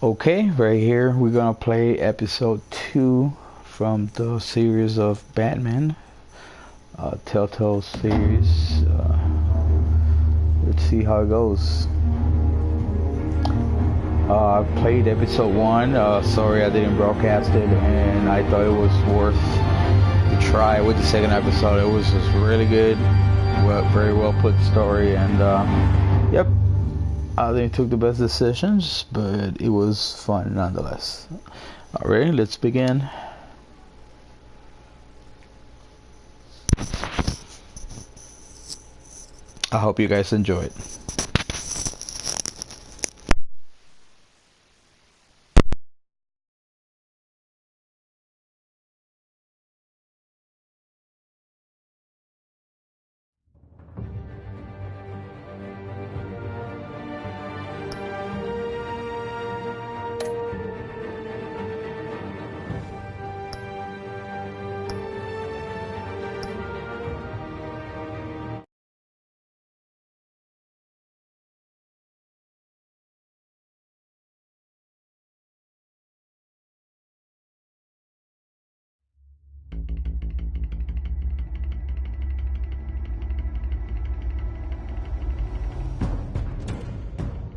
Okay, right here we're gonna play episode 2 from the series of Batman, Telltale series. Let's see how it goes. I played episode 1. Sorry I didn't broadcast it, and I thought it was worth the try with the second episode. It was just really good, very well put story, and yep. I didn't took the best decisions, but it was fun nonetheless. Alright, let's begin. I hope you guys enjoy it.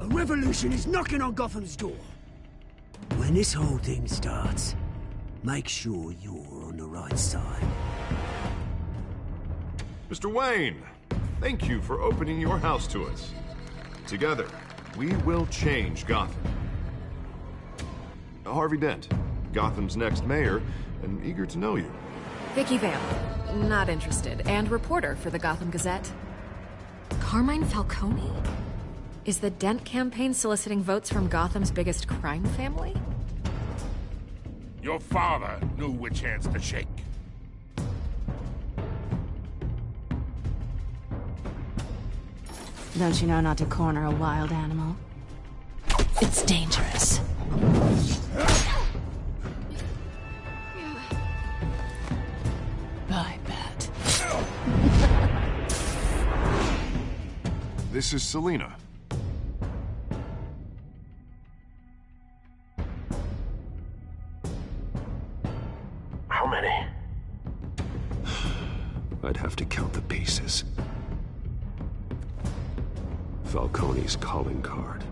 A revolution is knocking on Gotham's door. When this whole thing starts, make sure you're on the right side. Mr. Wayne, thank you for opening your house to us. Together, we will change Gotham. Harvey Dent, Gotham's next mayor, and eager to know you. Vicky Vale, not interested, and reporter for the Gotham Gazette. Carmine Falcone? Is the Dent campaign soliciting votes from Gotham's biggest crime family? Your father knew which hands to shake. Don't you know not to corner a wild animal? It's dangerous. I bet. This is Selina. How many? I'd have to count the pieces. Falcone's calling card.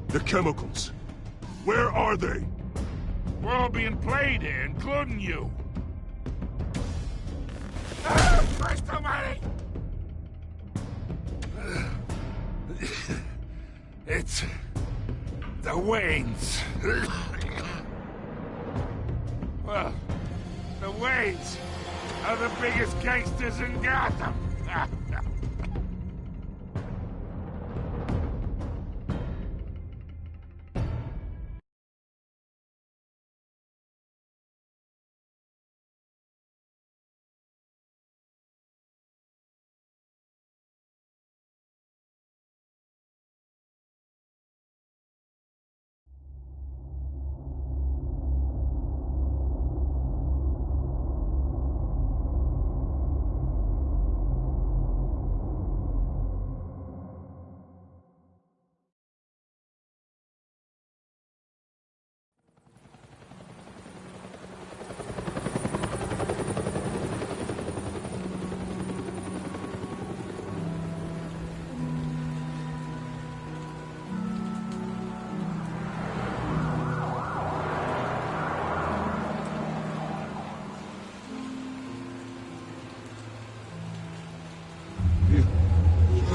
The chemicals. Where are they? We're all being played here, including you. Christ almighty! It's the Waynes. Well, the Waynes are the biggest gangsters in Gotham.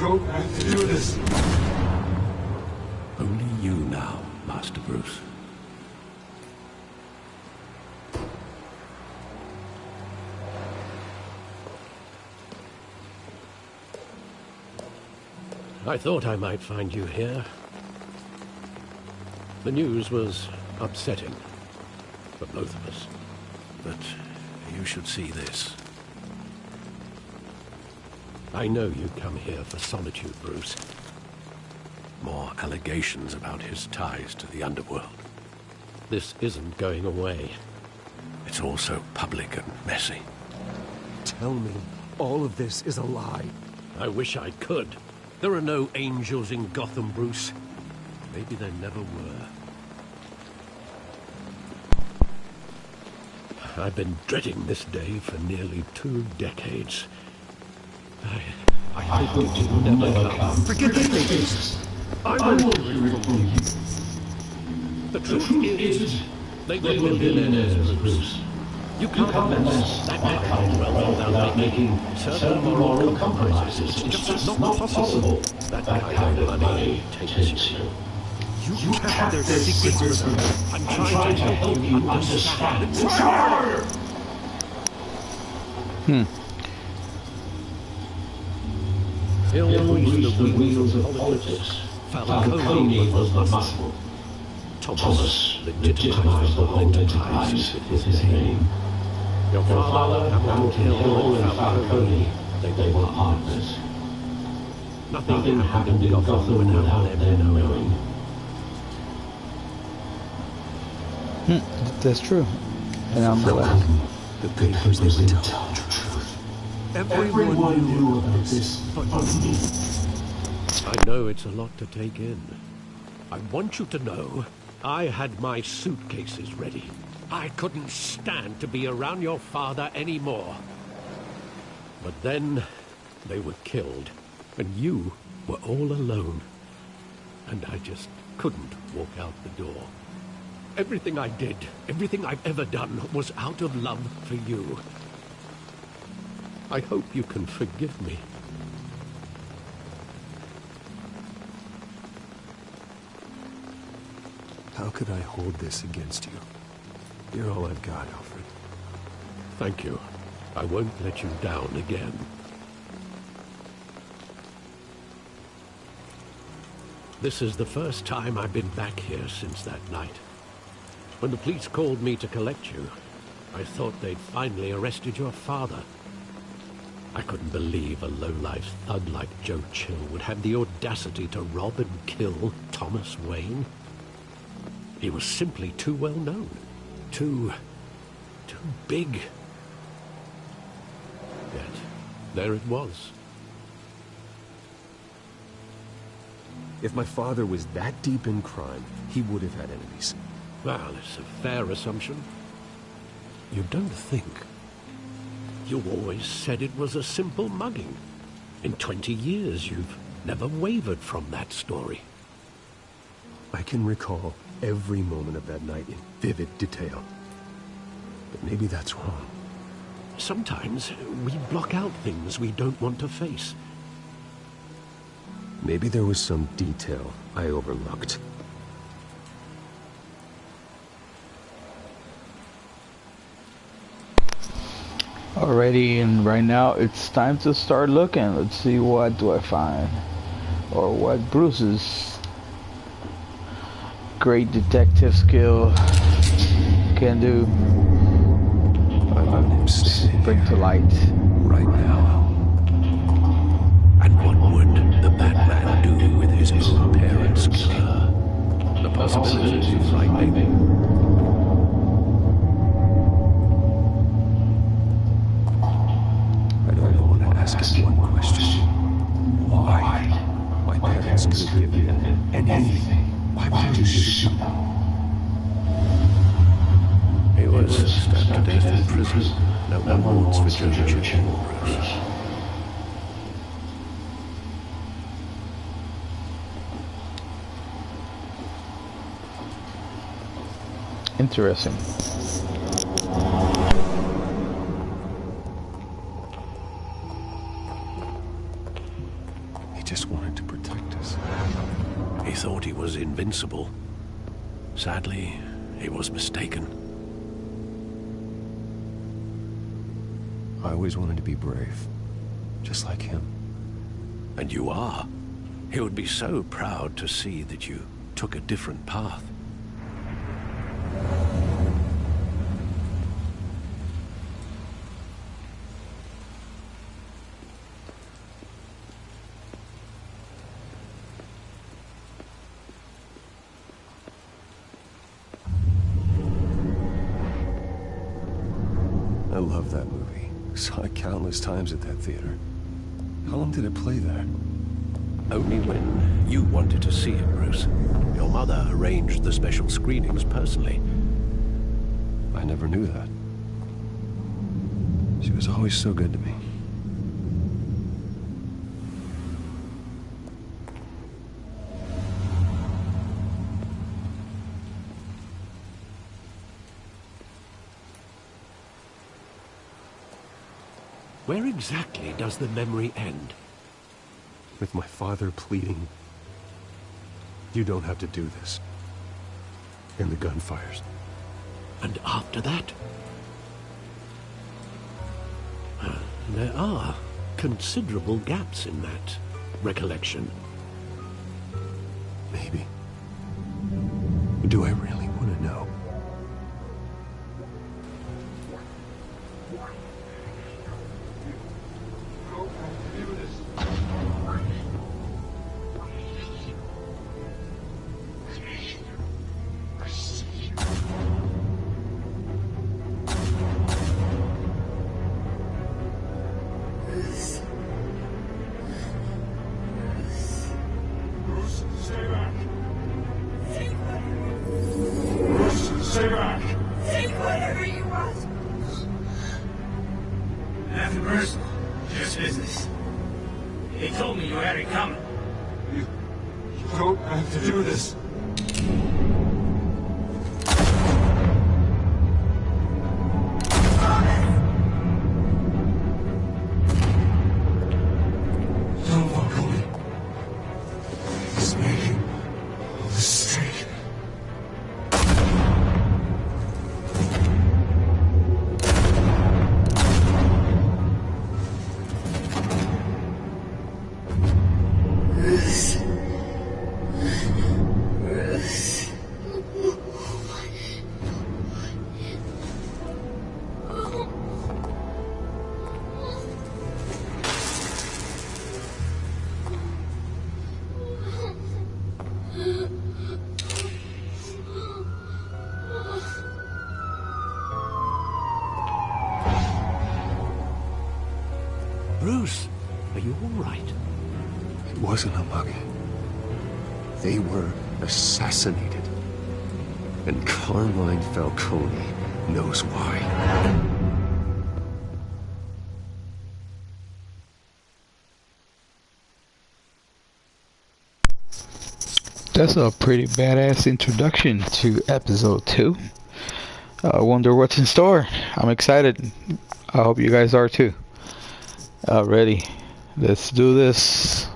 Don't have to do this. Only you now, Master Bruce. I thought I might find you here. The news was upsetting for both of us. But you should see this. I know you come here for solitude, Bruce. More allegations about his ties to the underworld. This isn't going away. It's all so public and messy. Tell me all of this is a lie. I wish I could. There are no angels in Gotham, Bruce. maybe there never were. I've been dreading this day for nearly 2 decades. I hoped it would never come. Forget the faces. I will do it for you. The truth is, they were millionaires, Bruce. You can't amass that kind of wealth without making certain moral compromises. It's just not possible. That kind of money takes you. You have their secrets. I'm trying to help you understand. Try harder! He'll grease the wheels of politics. Falcone was the muscle. Thomas legitimized the whole enterprise with his name. Your father, Hamilton Hill, and Falcone, they were partners. Nothing happened in Gotham without them knowing. That's true. And I'm glad. The papers, they would tell the truth. Everyone knew about this but me. I know it's a lot to take in. I want you to know I had my suitcases ready. I couldn't stand to be around your father anymore. But then they were killed, and you were all alone. And I just couldn't walk out the door. Everything I did, everything I've ever done, was out of love for you. I hope you can forgive me. How could I hold this against you? You're all I've got, Alfred. Thank you. I won't let you down again. This is the first time I've been back here since that night. When the police called me to collect you, I thought they'd finally arrested your father. I couldn't believe a low-life thug like Joe Chill would have the audacity to rob and kill Thomas Wayne. He was simply too well known. Too big. Yet, there it was. If my father was that deep in crime, he would have had enemies. Well, it's a fair assumption. You don't think. You always said it was a simple mugging. In 20 years, you've never wavered from that story. I can recall every moment of that night in vivid detail. But maybe that's wrong. Sometimes we block out things we don't want to face. Maybe there was some detail I overlooked. Alrighty, and right now it's time to start looking. Let's see, what do I find? Or what Bruce's great detective skill can do. Bring to light. Right now. And what would the Batman do with his own parents' killer? The possibilities are frightening. I don't want to ask you one question. Why? My parents could have given him anything. Why would you shoot him? He was stabbed to death in prison. No one wants for Joe Chill, Bruce. Interesting. He just wanted to protect us. He thought he was invincible. Sadly, he was mistaken. I always wanted to be brave. Just like him. And you are. He would be so proud to see that you took a different path. I love that movie. Saw it countless times at that theater. How long did it play there? Only when you wanted to see it, Bruce. Your arranged the special screenings personally. I never knew that. She was always so good to me. Where exactly does the memory end? With my father pleading, "You don't have to do this." And the gunfires. And after that? There are considerable gaps in that recollection. Maybe. Do I really want to know? Stay back! Take whatever you want. Nothing personal, just business. He told me you had it coming. You don't have to do this. Don't walk away. He's making a mistake. Bruce, are you all right? It wasn't a mug. They were assassinated. And Carmine Falcone knows why. That's a pretty badass introduction to episode 2. I wonder what's in store. I'm excited. I hope you guys are too. Ready. Let's do this.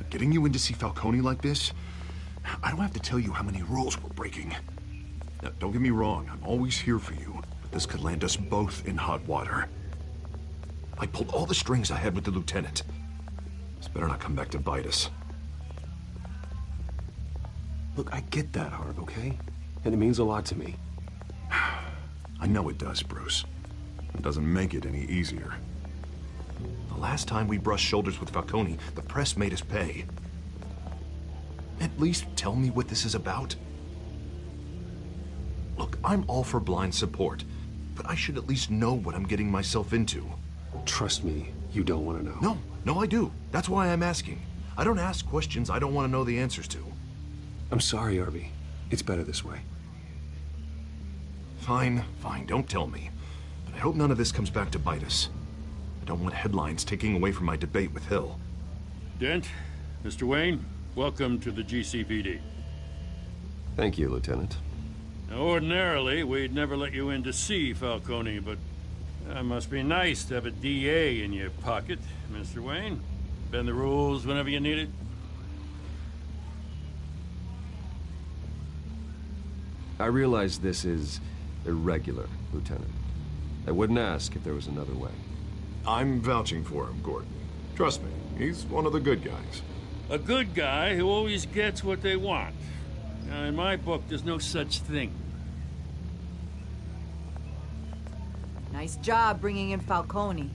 Getting you in to see Falcone like this? I don't have to tell you how many rules we're breaking. Now, don't get me wrong, I'm always here for you, but this could land us both in hot water. I pulled all the strings I had with the lieutenant. This better not come back to bite us. Look, I get that, Harv, okay? And it means a lot to me. I know it does, Bruce. It doesn't make it any easier. The last time we brushed shoulders with Falcone, the press made us pay. At least tell me what this is about. Look, I'm all for blind support, but I should at least know what I'm getting myself into. Trust me, you don't want to know. No, I do. That's why I'm asking. I don't ask questions I don't want to know the answers to. I'm sorry, Arby. It's better this way. Fine, don't tell me. But I hope none of this comes back to bite us. I don't want headlines taking away from my debate with Hill. Dent, Mr. Wayne, welcome to the GCPD. Thank you, Lieutenant. Now, ordinarily, we'd never let you in to see Falcone, but it must be nice to have a DA in your pocket, Mr. Wayne. Bend the rules whenever you need it. I realize this is irregular, Lieutenant. I wouldn't ask if there was another way. I'm vouching for him, Gordon. Trust me, he's one of the good guys. A good guy who always gets what they want. Now, in my book, there's no such thing. Nice job bringing in Falcone.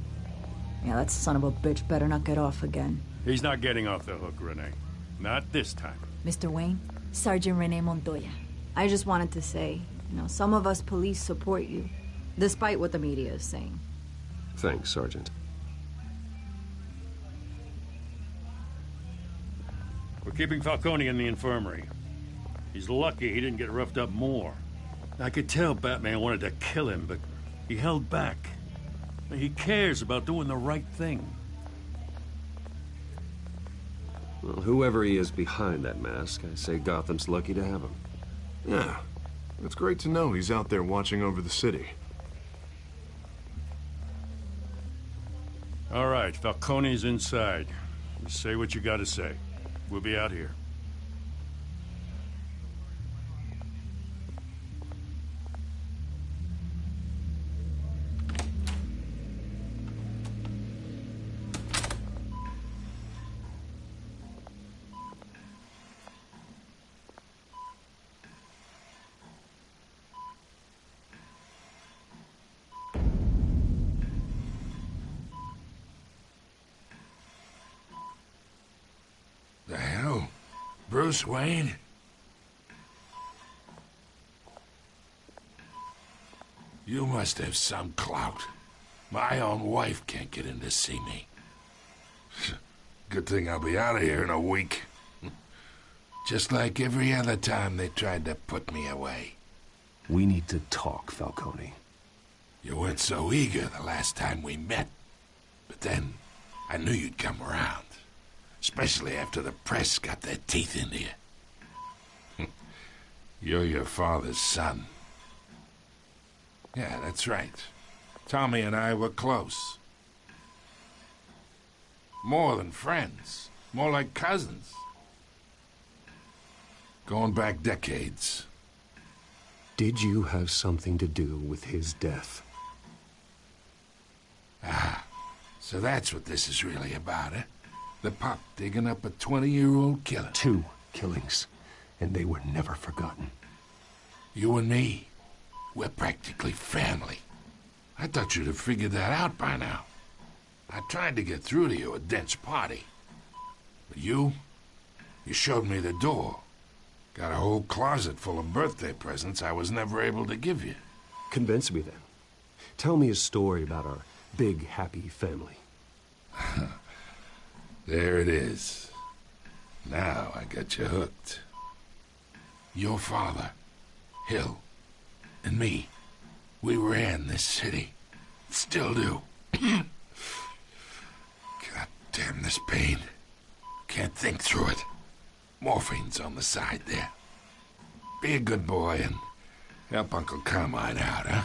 Yeah, that son of a bitch better not get off again. He's not getting off the hook, Renee. Not this time. Mr. Wayne, Sergeant Renee Montoya. I just wanted to say, some of us police support you, despite what the media is saying. Thanks, Sergeant. We're keeping Falcone in the infirmary. He's lucky he didn't get roughed up more. I could tell Batman wanted to kill him, but he held back. He cares about doing the right thing. Well, whoever he is behind that mask, I say Gotham's lucky to have him. Yeah, it's great to know he's out there watching over the city. All right, Falcone's inside. Just say what you gotta say. We'll be out here. The hell? Bruce Wayne? You must have some clout. My own wife can't get in to see me. Good thing I'll be out of here in a week. Just like every other time they tried to put me away. We need to talk, Falcone. You weren't so eager the last time we met. But then, I knew you'd come around. Especially after the press got their teeth into you. You're your father's son. Yeah, that's right. Tommy and I were close. More than friends. More like cousins. Going back decades. Did you have something to do with his death? Ah, so that's what this is really about, eh? The pup digging up a 20-year-old killer. 2 killings, and they were never forgotten. You and me, we're practically family. I thought you'd have figured that out by now. I tried to get through to you at Dent's party. But you showed me the door. Got a whole closet full of birthday presents I was never able to give you. Convince me then. Tell me a story about our big, happy family. There it is. Now I got you hooked. Your father, Hill, and me, we ran this city. Still do. God damn this pain. Can't think through it. Morphine's on the side there. Be a good boy and help Uncle Carmine out, huh?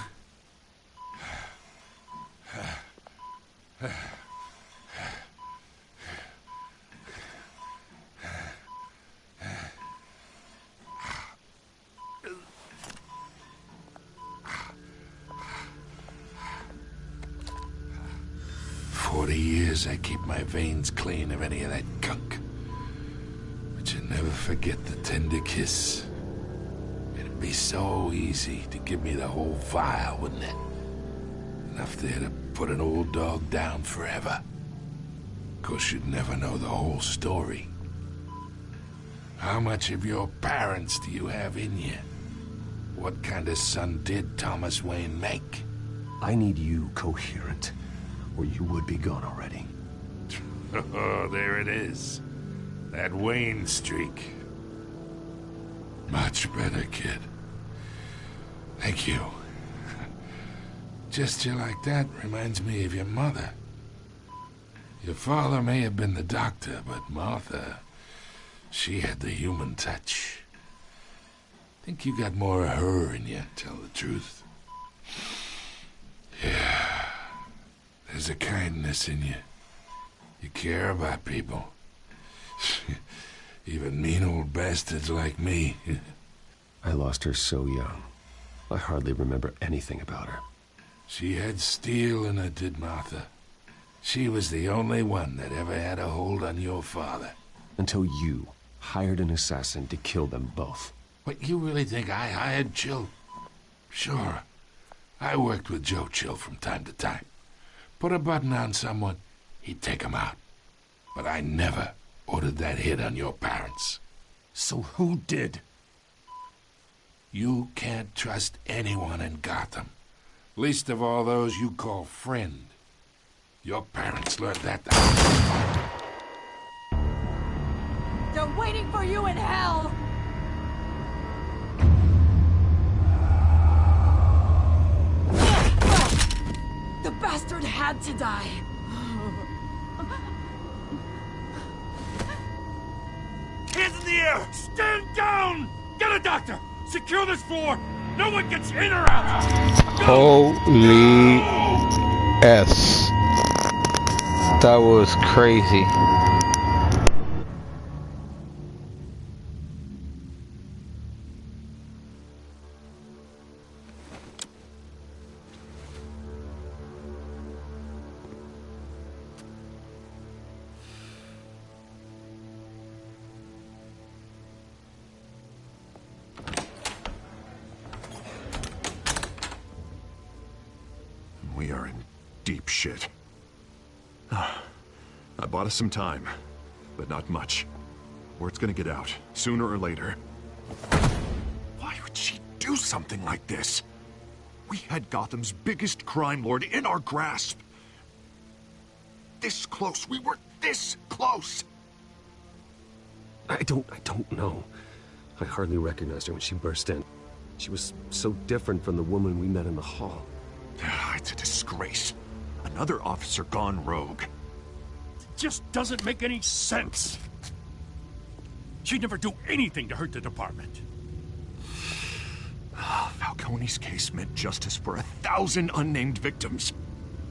40 years I keep my veins clean of any of that gunk. But you never forget the tender kiss. It'd be so easy to give me the whole vial, wouldn't it? Enough there to put an old dog down forever. Of course, you'd never know the whole story. How much of your parents do you have in you? What kind of son did Thomas Wayne make? I need you coherent, or you would be gone already. Oh, there it is. That Wayne streak. Much better, kid. Thank you. Gesture like that reminds me of your mother. Your father may have been the doctor, but Martha, she had the human touch. Think you got more of her in you, tell the truth. Yeah. There's a kindness in you. You care about people. Even mean old bastards like me. I lost her so young. I hardly remember anything about her. She had steel in her, did Martha. She was the only one that ever had a hold on your father. Until you hired an assassin to kill them both. What, you really think I hired Chill? Sure. I worked with Joe Chill from time to time. Put a button on someone, he'd take him out. But I never ordered that hit on your parents. So who did? You can't trust anyone in Gotham. Least of all those you call friend. Your parents learned that. They're waiting for you in hell! The bastard had to die. Hands in the air! Stand down! Get a doctor! Secure this floor! No one gets in or out! Holy S. That was crazy. We are in deep shit. I bought us some time, but not much. Word's gonna get out, sooner or later. Why would she do something like this? We had Gotham's biggest crime lord in our grasp. This close, we were this close! I don't know. I hardly recognized her when she burst in. She was so different from the woman we met in the hall. It's a disgrace. Another officer gone rogue. Just doesn't make any sense. She'd never do anything to hurt the department. Falcone's case meant justice for 1,000 unnamed victims.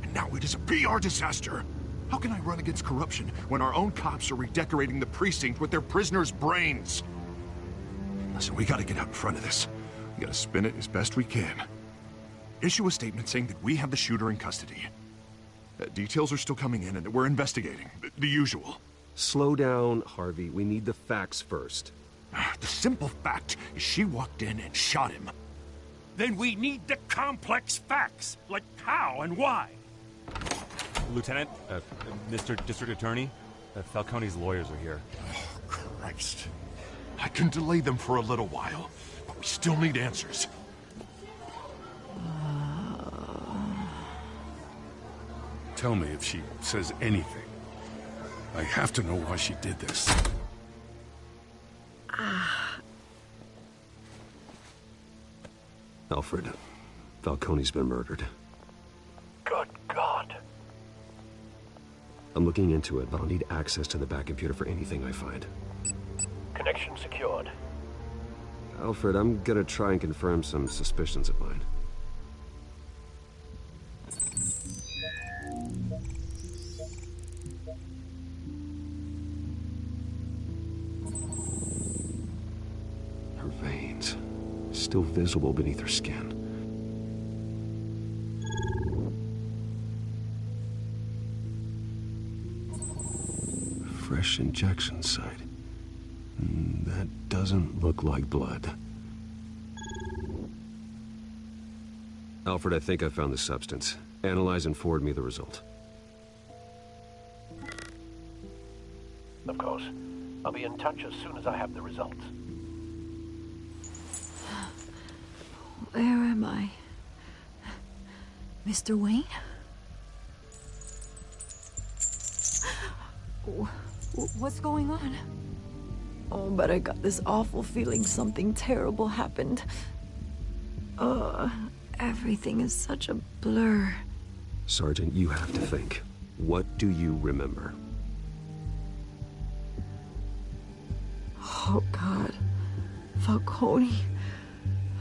And now it is a PR disaster. How can I run against corruption when our own cops are redecorating the precinct with their prisoners' brains? Listen, we gotta get out in front of this. We gotta spin it as best we can. Issue a statement saying that we have the shooter in custody. Details are still coming in and we're investigating. The usual. Slow down, Harvey. We need the facts first. The simple fact is she walked in and shot him. Then we need the complex facts, like how and why. Lieutenant, Mr. District Attorney, Falcone's lawyers are here. Oh, Christ. I can delay them for a little while, but we still need answers. Tell me if she says anything. I have to know why she did this. Alfred, Falcone's been murdered. Good God. I'm looking into it, but I'll need access to the back computer for anything I find. Connection secured. Alfred, I'm gonna try and confirm some suspicions of mine. Her veins, still visible beneath her skin. Fresh injection site. That doesn't look like blood. Alfred, I think I found the substance. Analyze and forward me the result. Of course. I'll be in touch as soon as I have the results. Where am I? Mr. Wayne? What's going on? Oh, but I got this awful feeling something terrible happened. Everything is such a blur. Sergeant, you have to think. What do you remember? Oh, God. Falcone.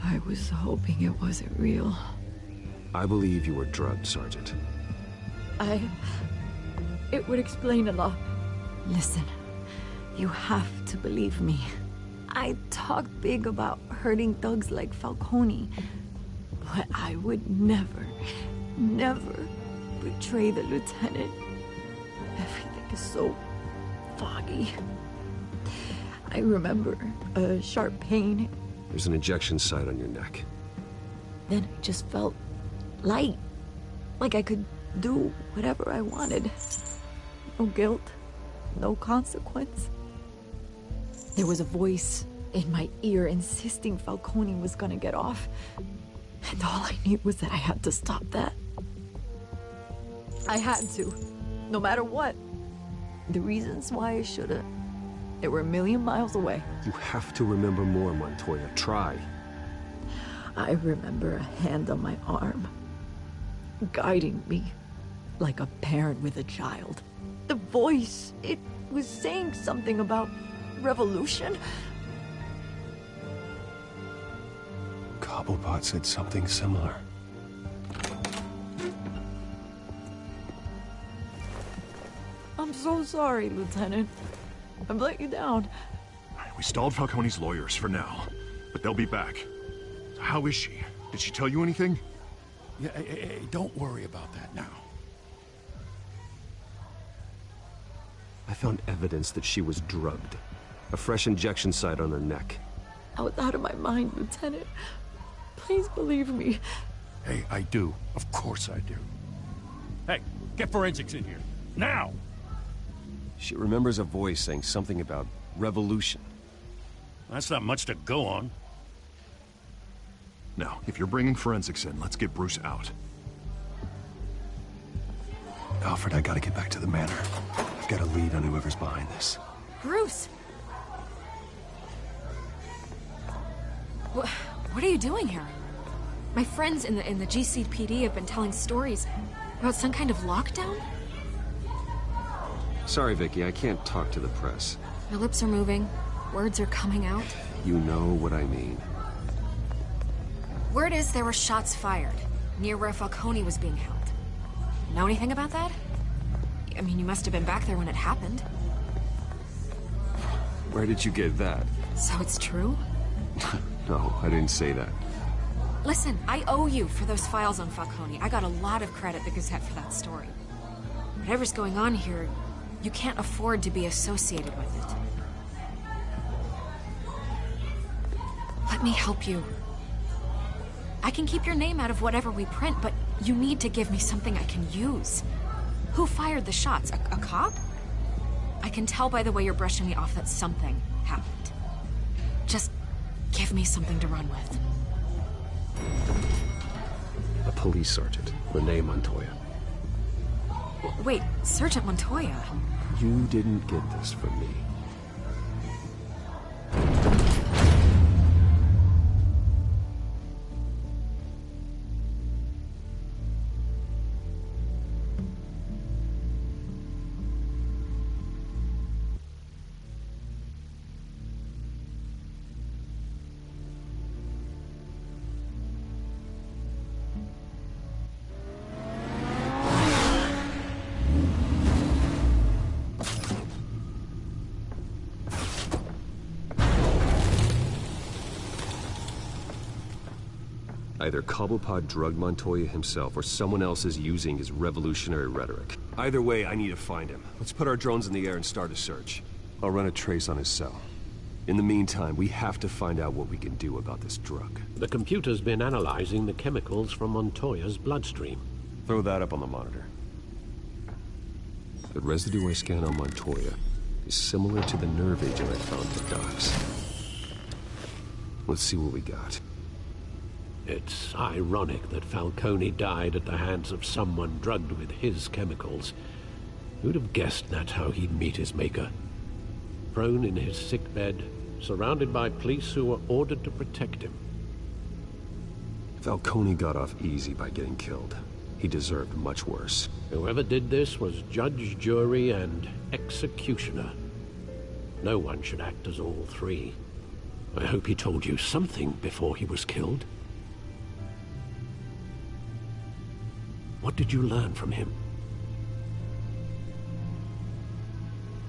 I was hoping it wasn't real. I believe you were drugged, Sergeant. It would explain a lot. Listen, you have to believe me. I talk big about hurting thugs like Falcone, but I would never betray the lieutenant. Everything is so foggy. I remember a sharp pain. There's an injection site on your neck. Then I just felt light, like I could do whatever I wanted. No guilt, no consequence. There was a voice in my ear insisting Falcone was gonna get off. And all I knew was that I had to stop that. I had to, no matter what. The reasons why I should've, they were a million miles away. You have to remember more, Montoya. Try. I remember a hand on my arm, guiding me like a parent with a child. The voice, it was saying something about revolution. Cobblepot said something similar. I'm so sorry, Lieutenant. I've let you down. We stalled Falcone's lawyers for now, but they'll be back. How is she? Did she tell you anything? Yeah, hey, don't worry about that now. I found evidence that she was drugged. A fresh injection site on her neck. I was out of my mind, Lieutenant. Please believe me. Hey, I do. Of course I do. Hey, get forensics in here. Now! She remembers a voice saying something about revolution. That's not much to go on. Now, if you're bringing forensics in, let's get Bruce out. Alfred, I gotta get back to the manor. I've got a lead on whoever's behind this. Bruce! What are you doing here? My friends in the GCPD have been telling stories about some kind of lockdown? Sorry, Vicky, I can't talk to the press. My lips are moving. Words are coming out. You know what I mean. Word is there were shots fired near where Falcone was being held. Know anything about that? I mean, you must have been back there when it happened. Where did you get that? So it's true? No, I didn't say that. Listen, I owe you for those files on Falcone. I got a lot of credit at the Gazette for that story. Whatever's going on here, you can't afford to be associated with it. Let me help you. I can keep your name out of whatever we print, but you need to give me something I can use. Who fired the shots? A cop? I can tell by the way you're brushing me off that something happened. Just give me something to run with. A police sergeant, Rene Montoya. Wait, Sergeant Montoya? You didn't get this from me. Either Cobblepot drugged Montoya himself, or someone else is using his revolutionary rhetoric. Either way, I need to find him. Let's put our drones in the air and start a search. I'll run a trace on his cell. In the meantime, we have to find out what we can do about this drug. The computer's been analyzing the chemicals from Montoya's bloodstream. Throw that up on the monitor. The residue I scan on Montoya is similar to the nerve agent I found in the docks. Let's see what we got. It's ironic that Falcone died at the hands of someone drugged with his chemicals. Who'd have guessed that's how he'd meet his maker? Prone in his sickbed, surrounded by police who were ordered to protect him. Falcone got off easy by getting killed. He deserved much worse. Whoever did this was judge, jury, and executioner. No one should act as all three. I hope he told you something before he was killed. What did you learn from him?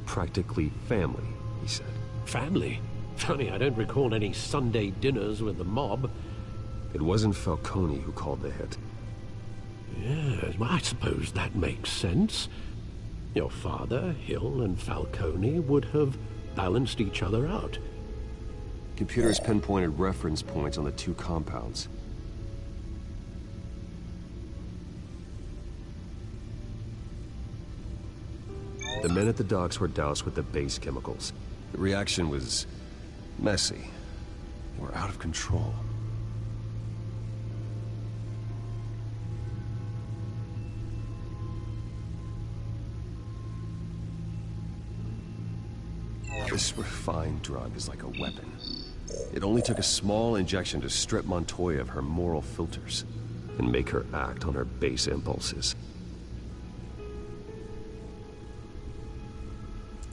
Practically family, he said. Family? Funny, I don't recall any Sunday dinners with the mob. It wasn't Falcone who called the hit. Yes, well, I suppose that makes sense. Your father, Hill, and Falcone would have balanced each other out. Computers pinpointed reference points on the two compounds. The men at the docks were doused with the base chemicals. The reaction was messy. They were out of control. This refined drug is like a weapon. It only took a small injection to strip Montoya of her moral filters and make her act on her base impulses.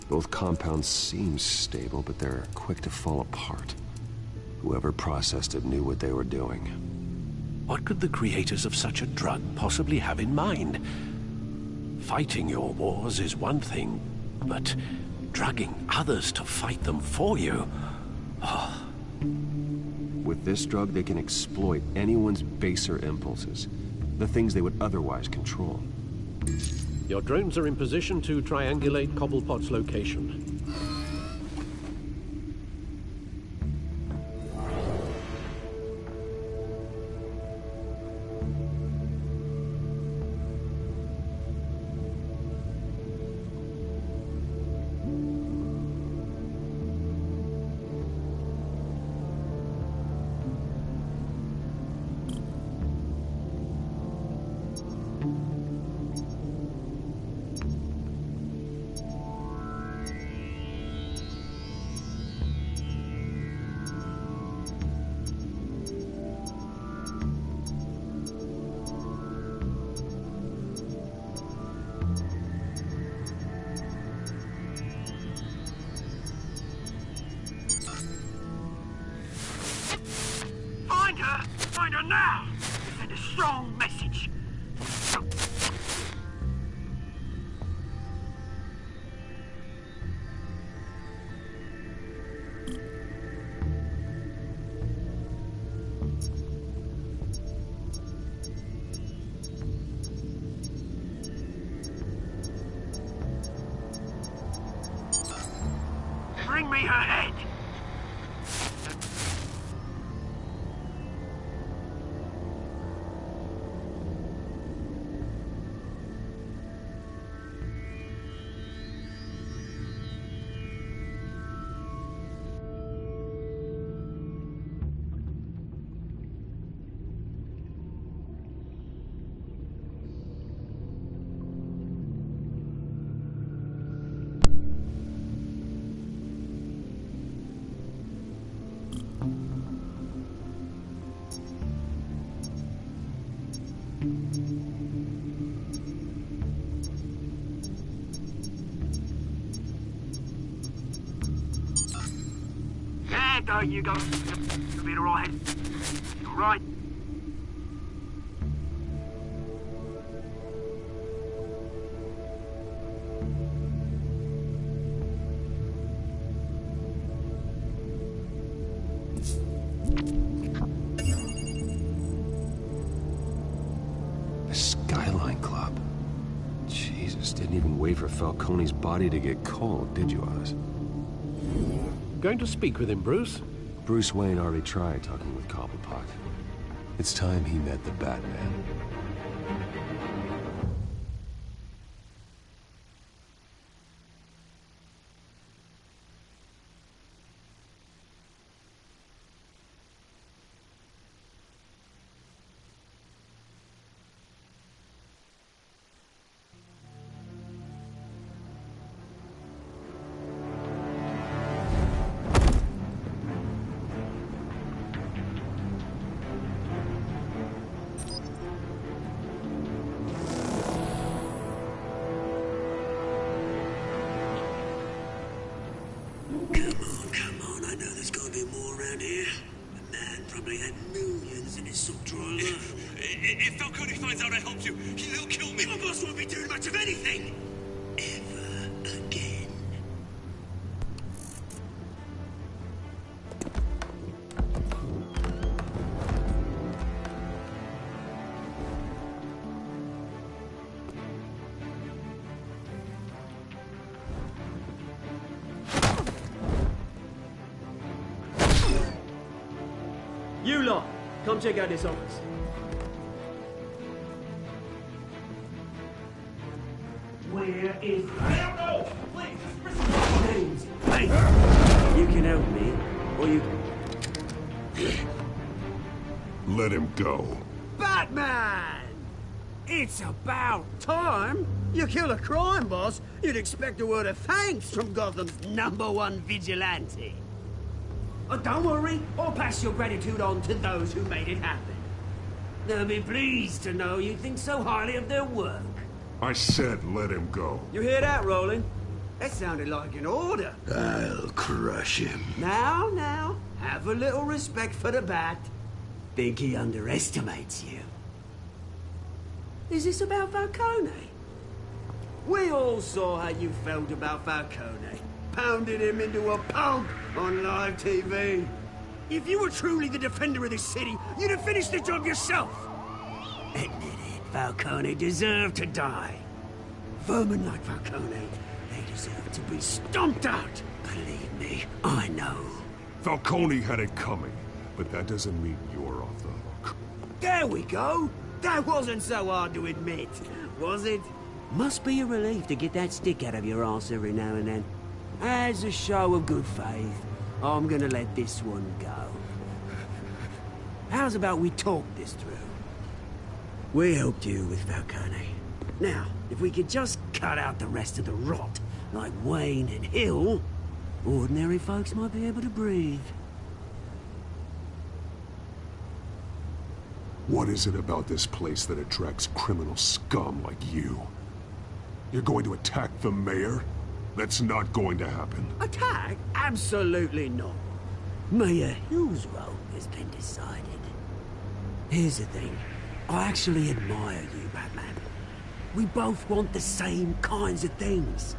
Both compounds seem stable, but they're quick to fall apart. Whoever processed it knew what they were doing. What could the creators of such a drug possibly have in mind? Fighting your wars is one thing, but drugging others to fight them for you? Oh. With this drug, they can exploit anyone's baser impulses, the things they would otherwise control. Your drones are in position to triangulate Cobblepot's location. Find her now! Send a strong message. Bring me her head! There you go. You'll be alright. Alright. The Skyline Club. Jesus, didn't even wait for Falcone's body to get cold, did you, Oz? Going to speak with him, Bruce? Bruce Wayne already tried talking with Cobblepot. It's time he met the Batman. If Falcone finds out I helped you, he'll kill me. Your boss won't be doing much of anything. Ever again. You lot, come check out this office. Where that is. I don't know! Please, Names. Hey, you can help me, or you Let him go. Batman! It's about time. You kill a crime boss, you'd expect a word of thanks from Gotham's #1 vigilante. Oh, don't worry, I'll pass your gratitude on to those who made it happen. They'll be pleased to know you think so highly of their work. I said let him go. You hear that, Roland? That sounded like an order. I'll crush him. Now, have a little respect for the Bat. Think he underestimates you. Is this about Falcone? We all saw how you felt about Falcone. Pounded him into a pulp on live TV. If you were truly the defender of this city, you'd have finished the job yourself. Admit it, Falcone deserved to die. Vermin like Falcone, they deserve to be stomped out. Believe me, I know. Falcone had it coming, but that doesn't mean you're off the hook. There we go. That wasn't so hard to admit, was it? Must be a relief to get that stick out of your arse every now and then. As a show of good faith, I'm gonna let this one go. How's about we talk this through? We helped you with Falcone. Now, if we could just cut out the rest of the rot, like Wayne and Hill, ordinary folks might be able to breathe. What is it about this place that attracts criminal scum like you? You're going to attack the mayor? That's not going to happen. Attack? Absolutely not. Mayor Hill's role has been decided. Here's the thing. I actually admire you, Batman. We both want the same kinds of things.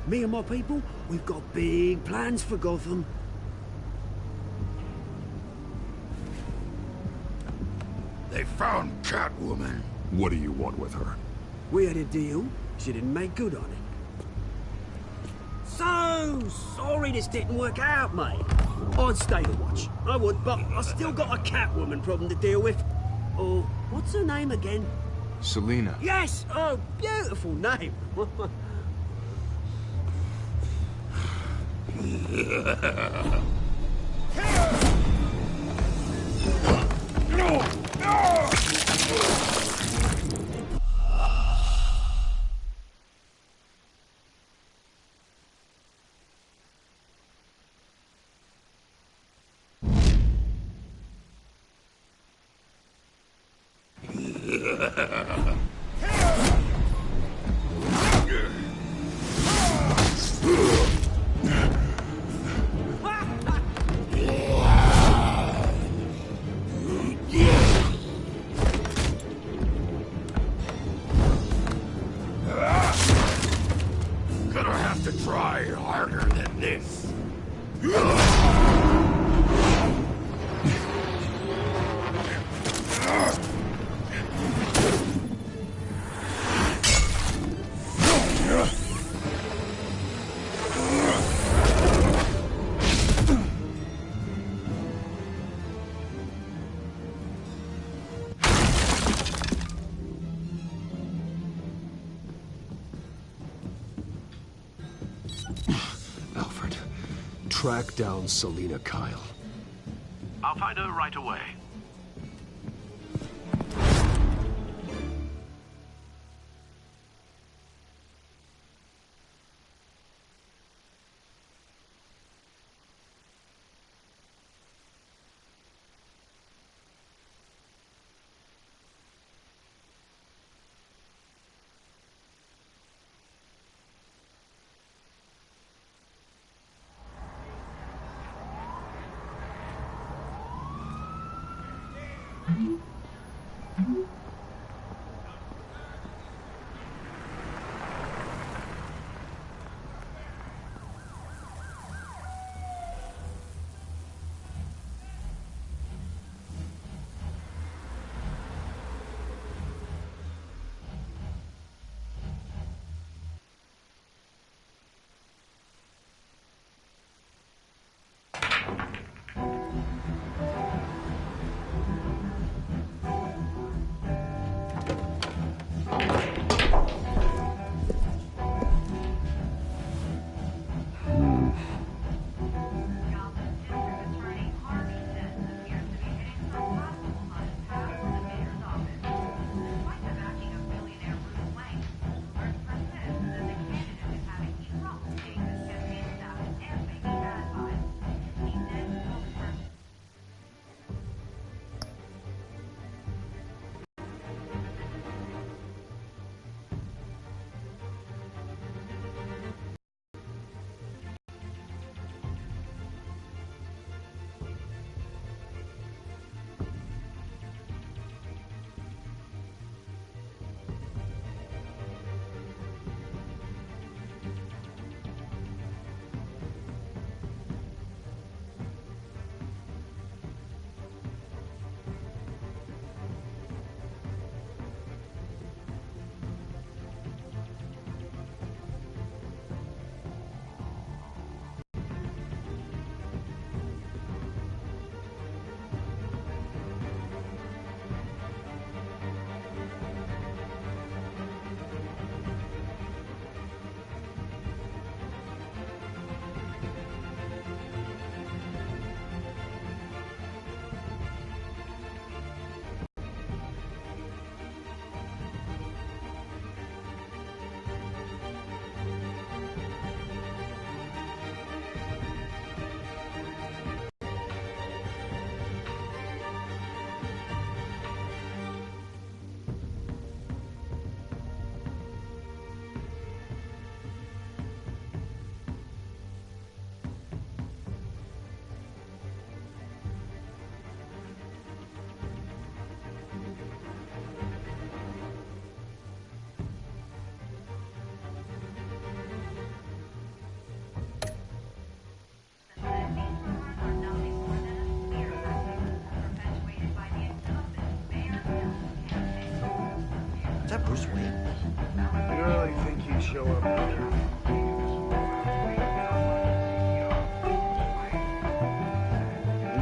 Me and my people, we've got big plans for Gotham. They found Catwoman. What do you want with her? We had a deal. She didn't make good on it. So sorry this didn't work out, mate. I'd stay to watch. I would, but I still got a Catwoman problem to deal with. Oh, what's her name again? Selina. Yes! Oh, beautiful name. No! No! Gonna have to try harder than this. Alfred, track down Selina Kyle. I'll find her right away.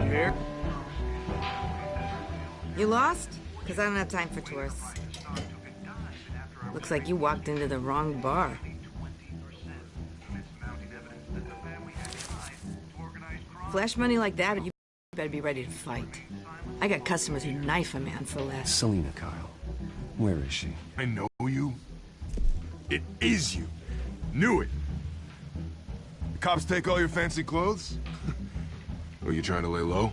Here? You lost? Because I don't have time for tourists. Looks like you walked into the wrong bar. Flash money like that, you better be ready to fight. I got customers who knife a man for less. Selina, Kyle. Where is she? I know you. It is you. Knew it. The cops take all your fancy clothes? Are you trying to lay low?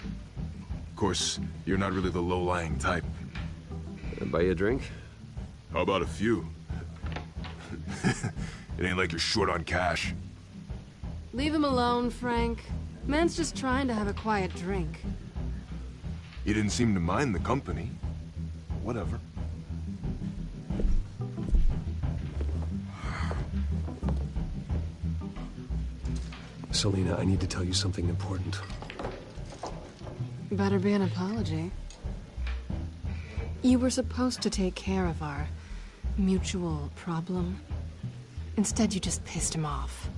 Of course, you're not really the low-lying type. Buy you a drink? How about a few? It ain't like you're short on cash. Leave him alone, Frank. Man's just trying to have a quiet drink. You didn't seem to mind the company. Whatever. Selina, I need to tell you something important. Better be an apology. You were supposed to take care of our mutual problem. Instead, you just pissed him off.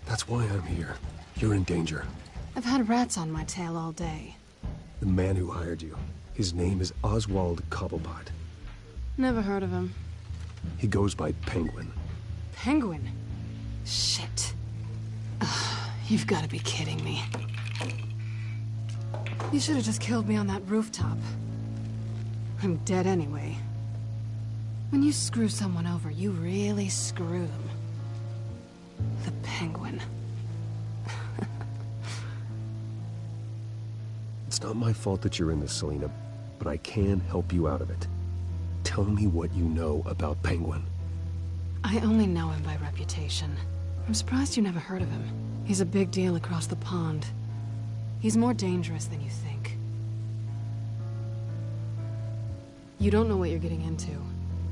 That's why I'm here. You're in danger. I've had rats on my tail all day. The man who hired you. His name is Oswald Cobblepot. Never heard of him. He goes by Penguin. Penguin? Shit. Ugh, you've got to be kidding me. You should have just killed me on that rooftop. I'm dead anyway. When you screw someone over, you really screw them. The Penguin. It's not my fault that you're in this, Selina, but I can help you out of it. Tell me what you know about Penguin. I only know him by reputation. I'm surprised you never heard of him. He's a big deal across the pond. He's more dangerous than you think. You don't know what you're getting into.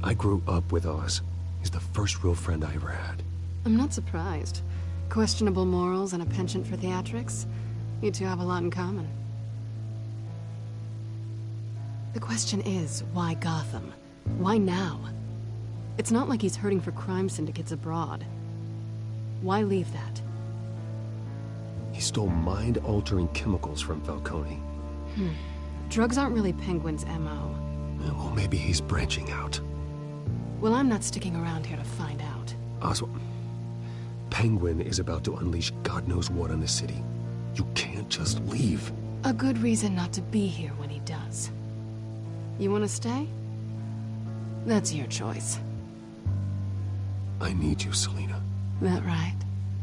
I grew up with Oz. He's the first real friend I ever had. I'm not surprised. Questionable morals and a penchant for theatrics. You two have a lot in common. The question is, why Gotham? Why now? It's not like he's hurting for crime syndicates abroad. Why leave that? He stole mind-altering chemicals from Falcone. Drugs aren't really Penguin's MO. Well, maybe he's branching out. Well, I'm not sticking around here to find out. Oswald, Penguin is about to unleash God knows what on the city. You can't just leave. A good reason not to be here when he does. You want to stay? That's your choice. I need you, Selina. That right?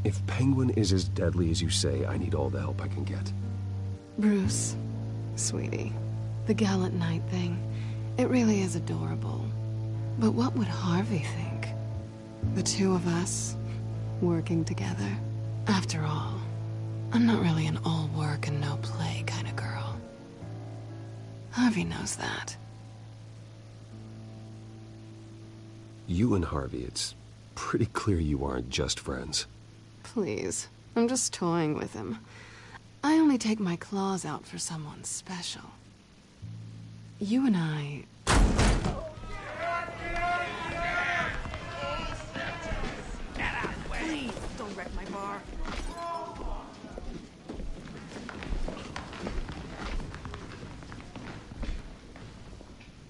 If Penguin is as deadly as you say, I need all the help I can get. Bruce, sweetie, the gallant knight thing, it really is adorable. But what would Harvey think? The two of us, working together? After all, I'm not really an all work and no play kind of girl. Harvey knows that. You and Harvey, it's pretty clear you aren't just friends. Please, I'm just toying with him. I only take my claws out for someone special. You and I... Please, don't wreck my bar.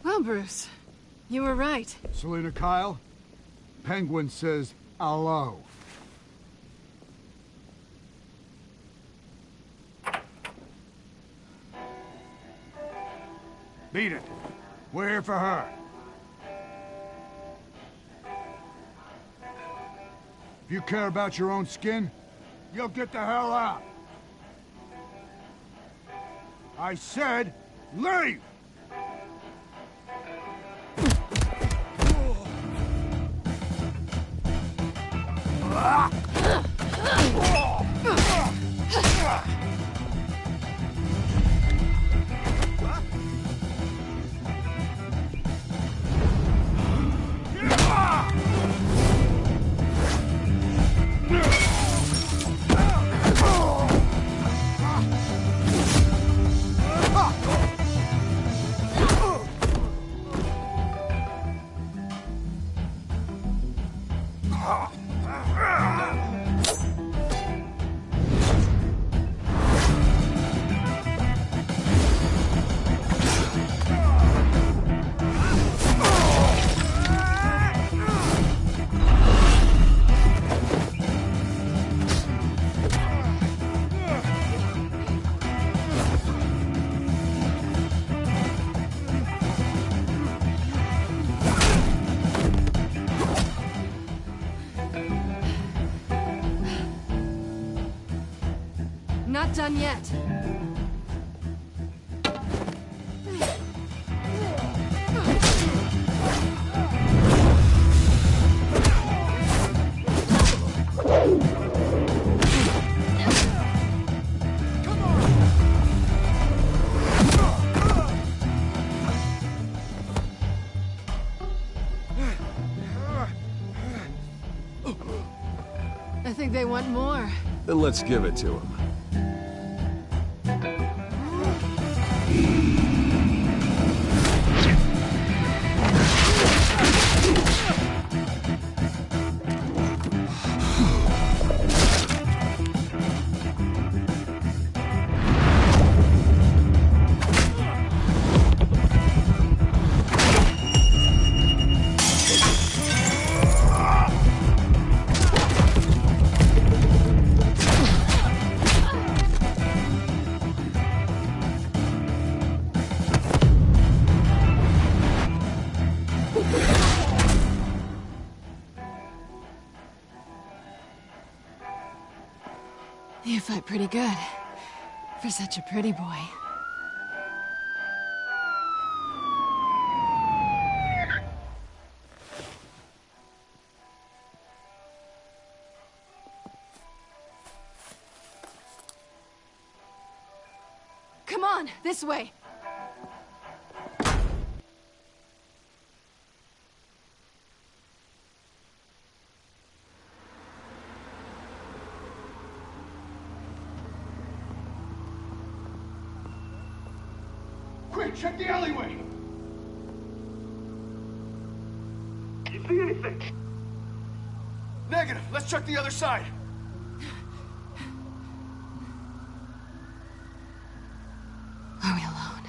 Well, Bruce, you were right. Selina Kyle, Penguin says hello. Beat it. We're here for her. If you care about your own skin, you'll get the hell out. I said, leave! Not done yet. I think they want more. Then let's give it to them. You fight pretty good. For such a pretty boy. Come on, this way. Quick, check the alleyway! You see anything? Negative. Let's check the other side. Are we alone?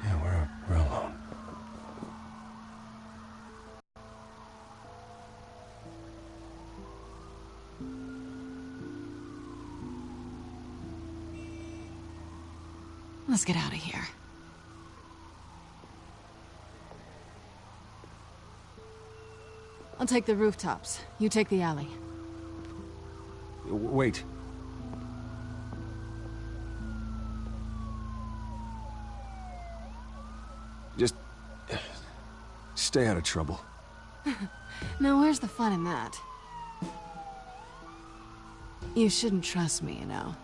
Yeah, we're alone. Let's get out of here. I'll take the rooftops. You take the alley. Wait. Just stay out of trouble. Now, where's the fun in that? You shouldn't trust me, you know.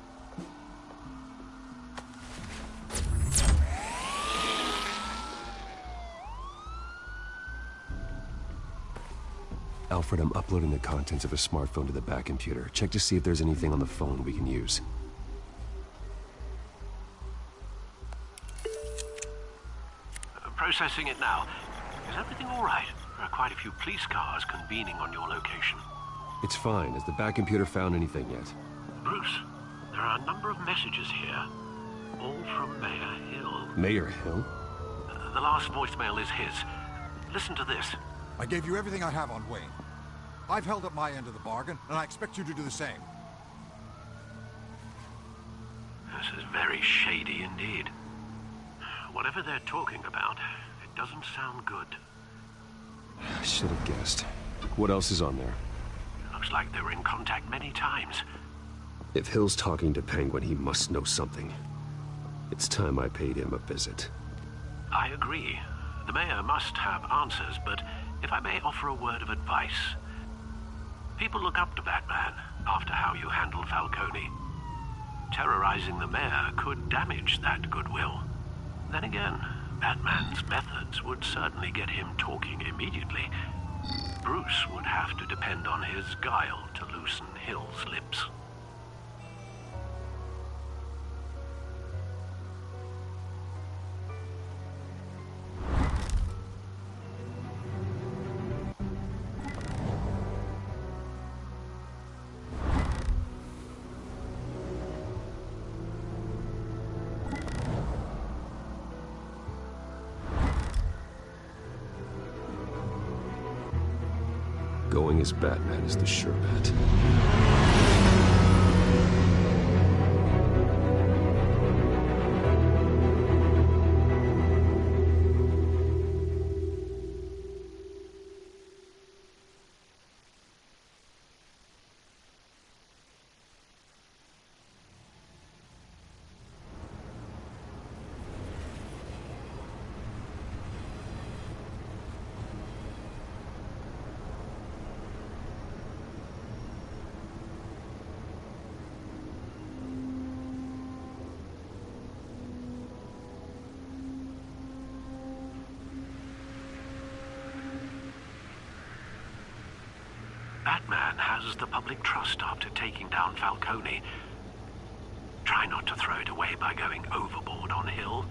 Alfred, I'm uploading the contents of a smartphone to the back computer. Check to see if there's anything on the phone we can use. Processing it now. Is everything all right? There are quite a few police cars convening on your location. It's fine. Has the back computer found anything yet? Bruce, there are a number of messages here. All from Mayor Hill. Mayor Hill? The last voicemail is his. Listen to this. I gave you everything I have on Wayne. I've held up my end of the bargain, and I expect you to do the same. This is very shady indeed. Whatever they're talking about, it doesn't sound good. I should have guessed. What else is on there? Looks like they were in contact many times. If Hill's talking to Penguin, he must know something. It's time I paid him a visit. I agree. The mayor must have answers, but if I may offer a word of advice. People look up to Batman after how you handled Falcone. Terrorizing the mayor could damage that goodwill. Then again, Batman's methods would certainly get him talking immediately. Bruce would have to depend on his guile to loosen Hill's lips. Going as Batman is the sure bet. Batman has the public trust after taking down Falcone. Try not to throw it away by going overboard on Hill.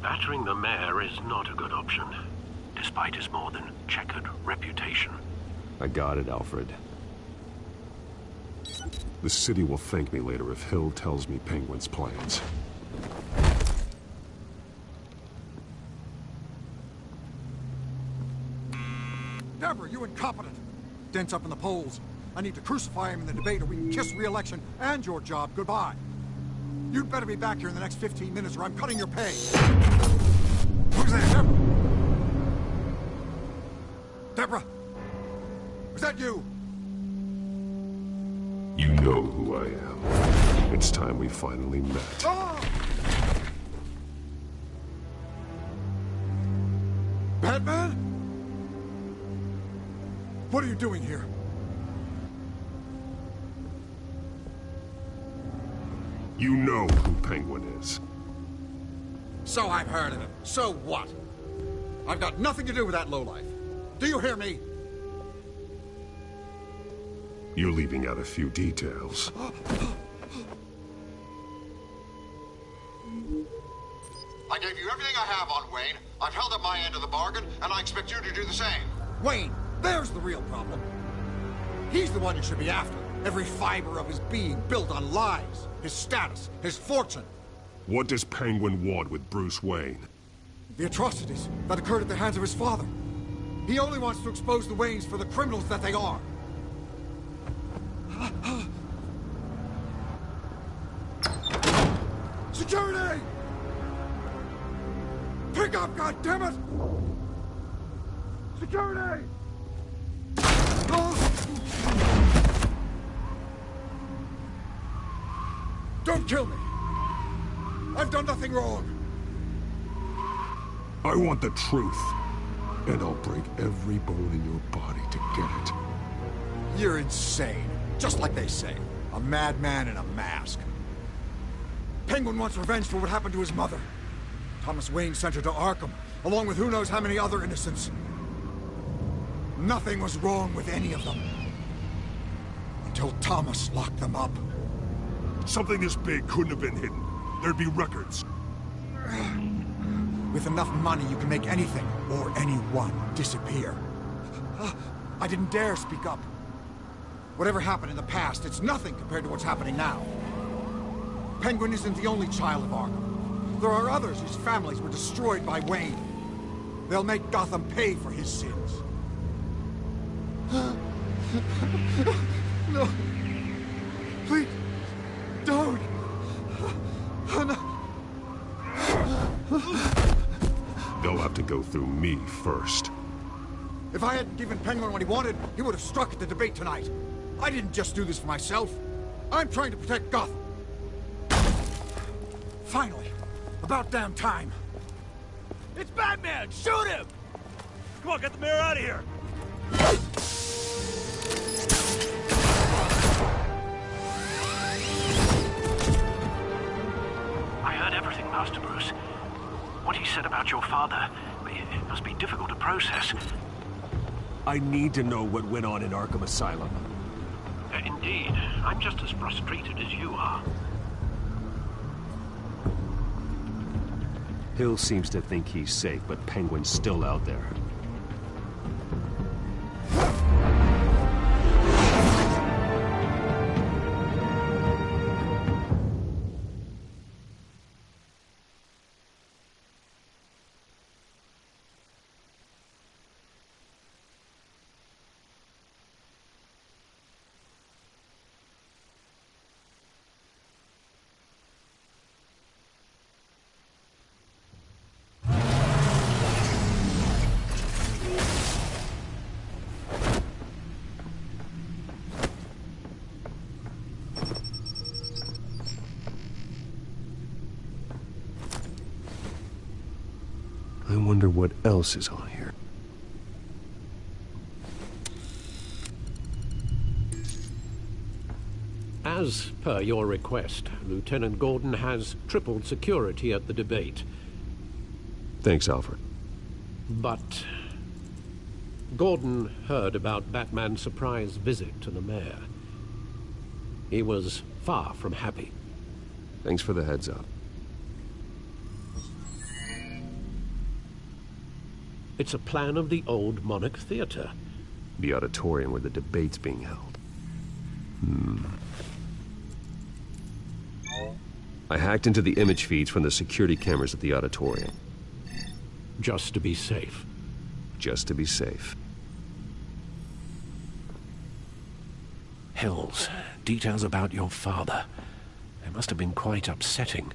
Battering the mayor is not a good option, despite his more than checkered reputation. I got it, Alfred. The city will thank me later if Hill tells me Penguin's plans. Deborah, you incompetent! Dents up in the polls. I need to crucify him in the debate or we can kiss re-election and your job goodbye. You'd better be back here in the next 15 minutes or I'm cutting your pay. Who's there, Deborah? Deborah? Was that you? You know who I am. It's time we finally met. Ah! Batman? What are you doing here? You know who Penguin is. So I've heard of him. So what? I've got nothing to do with that lowlife. Do you hear me? You're leaving out a few details. I gave you everything I have on Wayne. I've held up my end of the bargain, and I expect you to do the same. Wayne, there's the real problem. He's the one you should be after. Every fiber of his being built on lies. His status, his fortune. What does Penguin want with Bruce Wayne? The atrocities that occurred at the hands of his father. He only wants to expose the Waynes for the criminals that they are. Security! Pick up, goddammit! Security! Don't kill me! I've done nothing wrong! I want the truth. And I'll break every bone in your body to get it. You're insane. Just like they say. A madman in a mask. Penguin wants revenge for what happened to his mother. Thomas Wayne sent her to Arkham, along with who knows how many other innocents. Nothing was wrong with any of them. Until Thomas locked them up. Something this big couldn't have been hidden. There'd be records. With enough money, you can make anything, or anyone, disappear. I didn't dare speak up. Whatever happened in the past, it's nothing compared to what's happening now. Penguin isn't the only child of Arkham. There are others whose families were destroyed by Wayne. They'll make Gotham pay for his sins. No. Please, don't. No. They'll have to go through me first. If I hadn't given Penguin what he wanted, he would have struck at the debate tonight. I didn't just do this for myself. I'm trying to protect Gotham. Finally. About damn time. It's Batman! Shoot him! Come on, get the mayor out of here! I heard everything, Master Bruce. What he said about your father, it must be difficult to process. I need to know what went on in Arkham Asylum. Indeed. I'm just as frustrated as you are. Hill seems to think he's safe, but Penguin's still out there. wonder what else is on here. As per your request, Lieutenant Gordon has tripled security at the debate. Thanks, Alfred. But Gordon heard about Batman's surprise visit to the mayor. He was far from happy. Thanks for the heads up. It's a plan of the old Monarch Theater. The auditorium where the debate's being held. I hacked into the image feeds from the security cameras at the auditorium. Just to be safe. Just to be safe. Hills, details about your father. They must have been quite upsetting.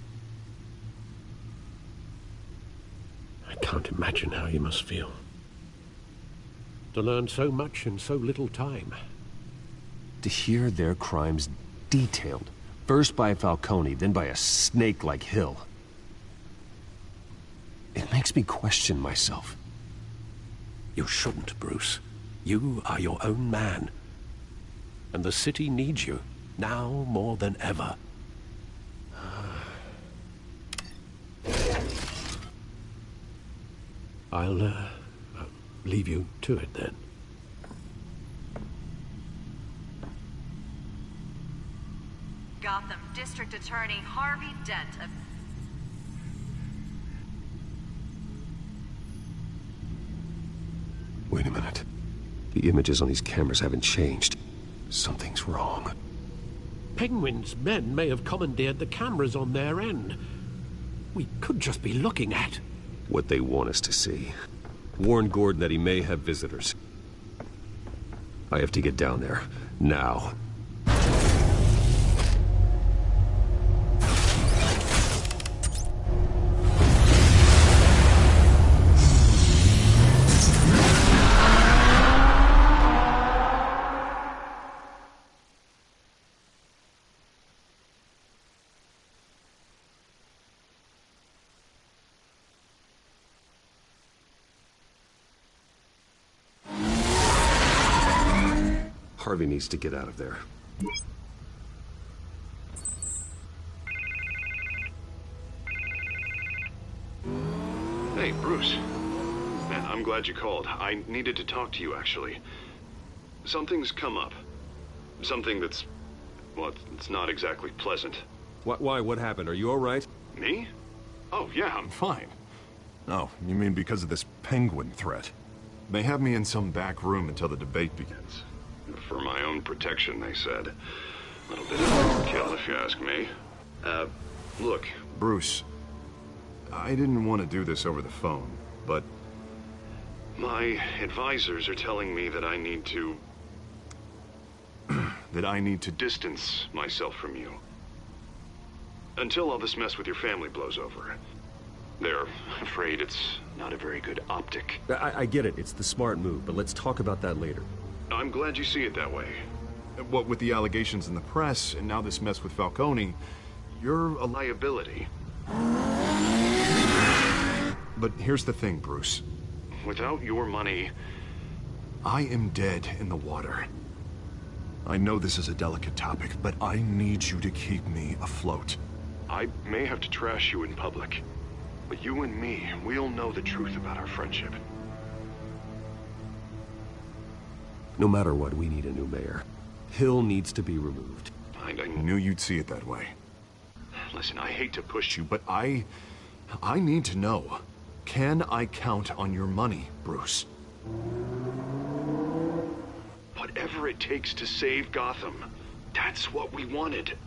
I can't imagine how you must feel. To learn so much in so little time. To hear their crimes detailed. First by Falcone, then by a snake like Hill. It makes me question myself. You shouldn't, Bruce. You are your own man. And the city needs you, now more than ever. I'll leave you to it then. Gotham District Attorney Harvey Dent of... Wait a minute. The images on these cameras haven't changed. Something's wrong. Penguin's men may have commandeered the cameras on their end. We could just be looking at... what they want us to see. Warn Gordon that he may have visitors. I have to get down there. Now. Harvey needs to get out of there. Hey, Bruce. Man, I'm glad you called. I needed to talk to you, actually. Something's come up. Something that's... well, it's not exactly pleasant. Why? What happened? Are you all right? Me? Oh, yeah, I'm fine. Oh, you mean because of this penguin threat? They have me in some back room until the debate begins. For my own protection, they said. A little bit of overkill, if you ask me. Look, Bruce, I didn't want to do this over the phone, but my advisors are telling me that I need to... that I need to distance myself from you. Until all this mess with your family blows over. They're afraid it's not a very good optic. I get it. It's the smart move, but let's talk about that later. I'm glad you see it that way. What with the allegations in the press, and now this mess with Falcone, you're a liability. But here's the thing, Bruce. Without your money, I am dead in the water. I know this is a delicate topic, but I need you to keep me afloat. I may have to trash you in public, but you and me, we'll know the truth about our friendship. No matter what, we need a new mayor. Hill needs to be removed. I knew you'd see it that way. Listen, I hate to push you, but I need to know. Can I count on your money, Bruce? Whatever it takes to save Gotham, that's what we wanted.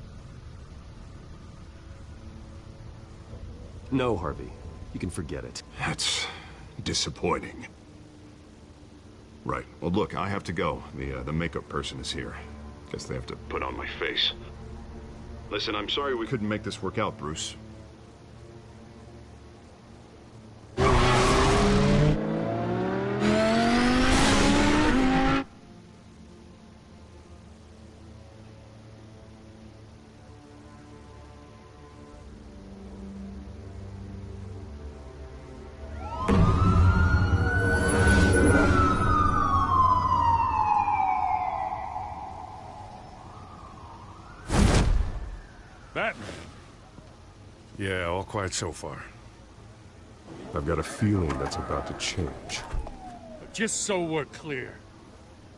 No, Harvey. You can forget it. That's disappointing. Right. Well, look, I have to go. The makeup person is here. Guess they have to put on my face. Listen, I'm sorry we couldn't make this work out, Bruce. quiet so far. I've got a feeling that's about to change. But just so we're clear,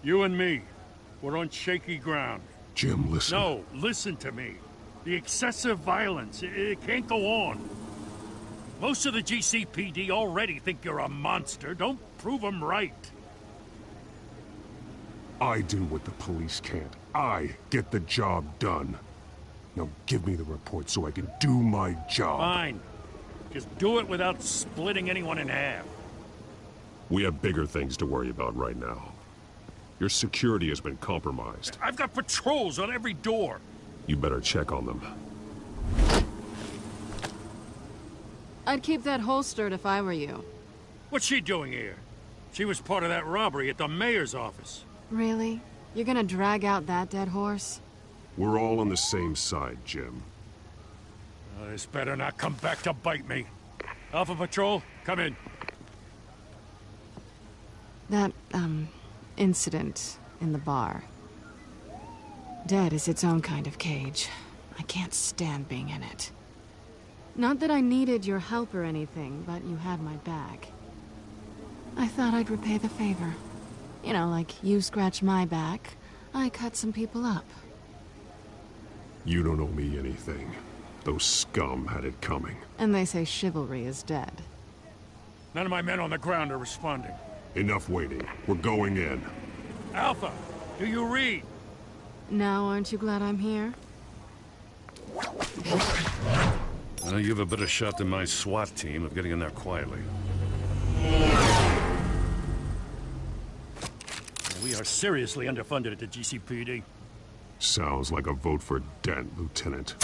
you and me, we're on shaky ground. Jim, listen. No, listen to me. The excessive violence, it can't go on. Most of the GCPD already think you're a monster. Don't prove them right. I do what the police can't. I get the job done. Now give me the report so I can do my job. Fine. Just do it without splitting anyone in half. We have bigger things to worry about right now. Your security has been compromised. I've got patrols on every door. You better check on them. I'd keep that holstered if I were you. What's she doing here? She was part of that robbery at the mayor's office. Really? You're gonna drag out that dead horse? We're all on the same side, Jim. Oh, this better not come back to bite me. Alpha Patrol, come in. That, incident in the bar. Dead is its own kind of cage. I can't stand being in it. Not that I needed your help or anything, but you had my back. I thought I'd repay the favor. You know, like you scratch my back, I cut some people up. You don't owe me anything. Those scum had it coming. And they say chivalry is dead. None of my men on the ground are responding. Enough waiting. We're going in. Alpha, do you read? Now, aren't you glad I'm here? Well, you have a better shot than my SWAT team of getting in there quietly. We are seriously underfunded at the GCPD. Sounds like a vote for Dent, Lieutenant.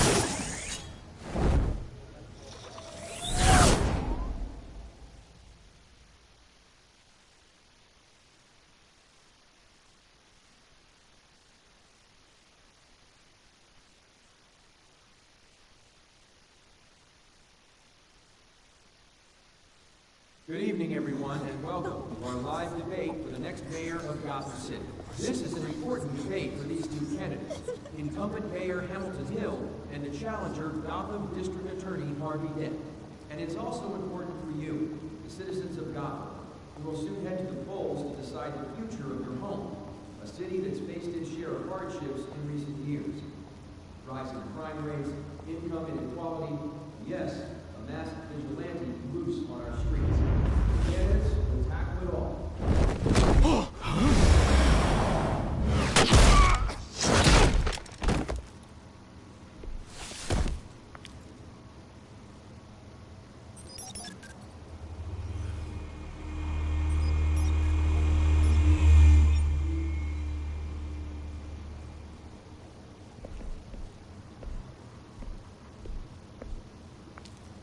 Good evening, everyone, and welcome to our live debate for the next mayor of Gotham City. This is an important debate for these two candidates, incumbent Mayor Hamilton Hill and the challenger Gotham District Attorney Harvey Dent. And it's also important for you, the citizens of Gotham, who will soon head to the polls to decide the future of your home, a city that's faced its share of hardships in recent years. Rising crime rates, income inequality, yes, a masked vigilante loose on our streets. Candidates will tackle it all.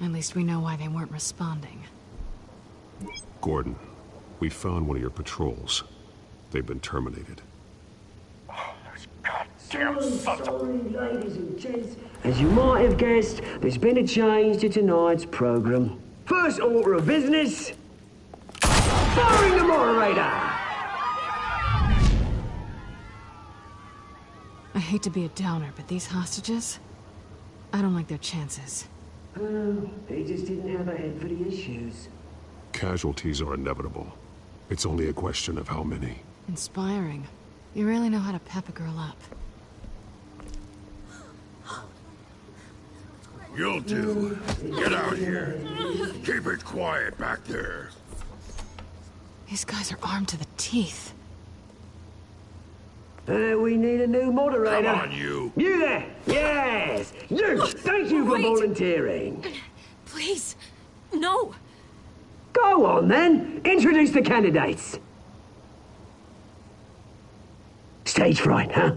At least we know why they weren't responding. Gordon, we found one of your patrols. They've been terminated. Sorry, ladies and gents. As you might have guessed, there's been a change to tonight's program. First order of business, firing the moderator! I hate to be a downer, but these hostages, I don't like their chances. He just didn't have a head for the issues. Casualties are inevitable. It's only a question of how many. Inspiring. You really know how to pep a girl up. You'll do. Get out here. Keep it quiet back there. These guys are armed to the teeth. We need a new moderator. Come on, you. You there! Yes! You! Thank you for volunteering. Please, no. Go on, then. Introduce the candidates. Stage fright, huh?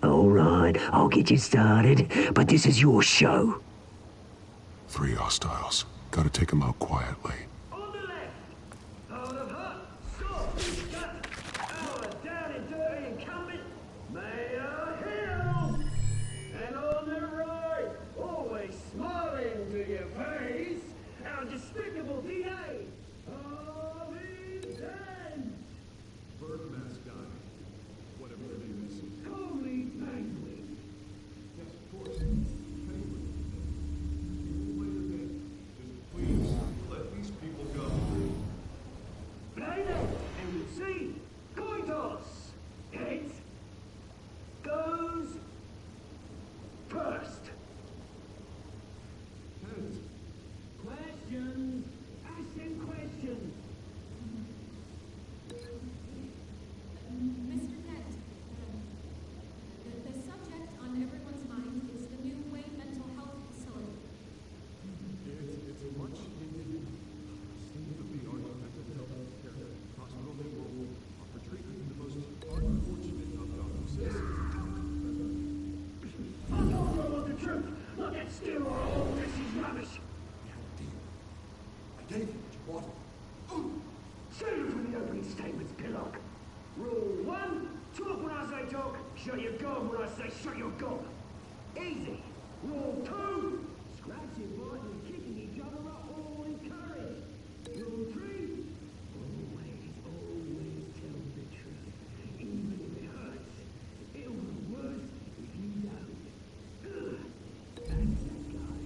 All right, I'll get you started, but this is your show. 3 hostiles. Gotta take them out quietly. On the left, out of hut, stop, cut, our down and dirty incumbent, Mayor Hill. And on the right, always smiling to your face, our despicable DA, Harvey Dent. Bird mascot. Whatever their name is. Totally Penguin. Yes, of course. Penguin. see? Coitos! It goes first. Questions? Ask them questions. Mr. Kent, the subject on everyone's mind is the new Wayne Mental Health Facility. It's a much needed state-of-the-art mental health care hospital that will offer treatment in the most unfortunate of Gotham citizens. I told you I want the truth. Not that stew or all this is rubbish. I gave you what you wanted. Save it for the opening statements, Pillock. Rule 1, talk when I say talk, shut your gob when I say shut your gob. Easy. Rule 2, scratching, biting, and kicking each other are all encouraged. Rule 3, always tell the truth, even if it hurts. It'll be worse if you don't. Ugh. That's that guy.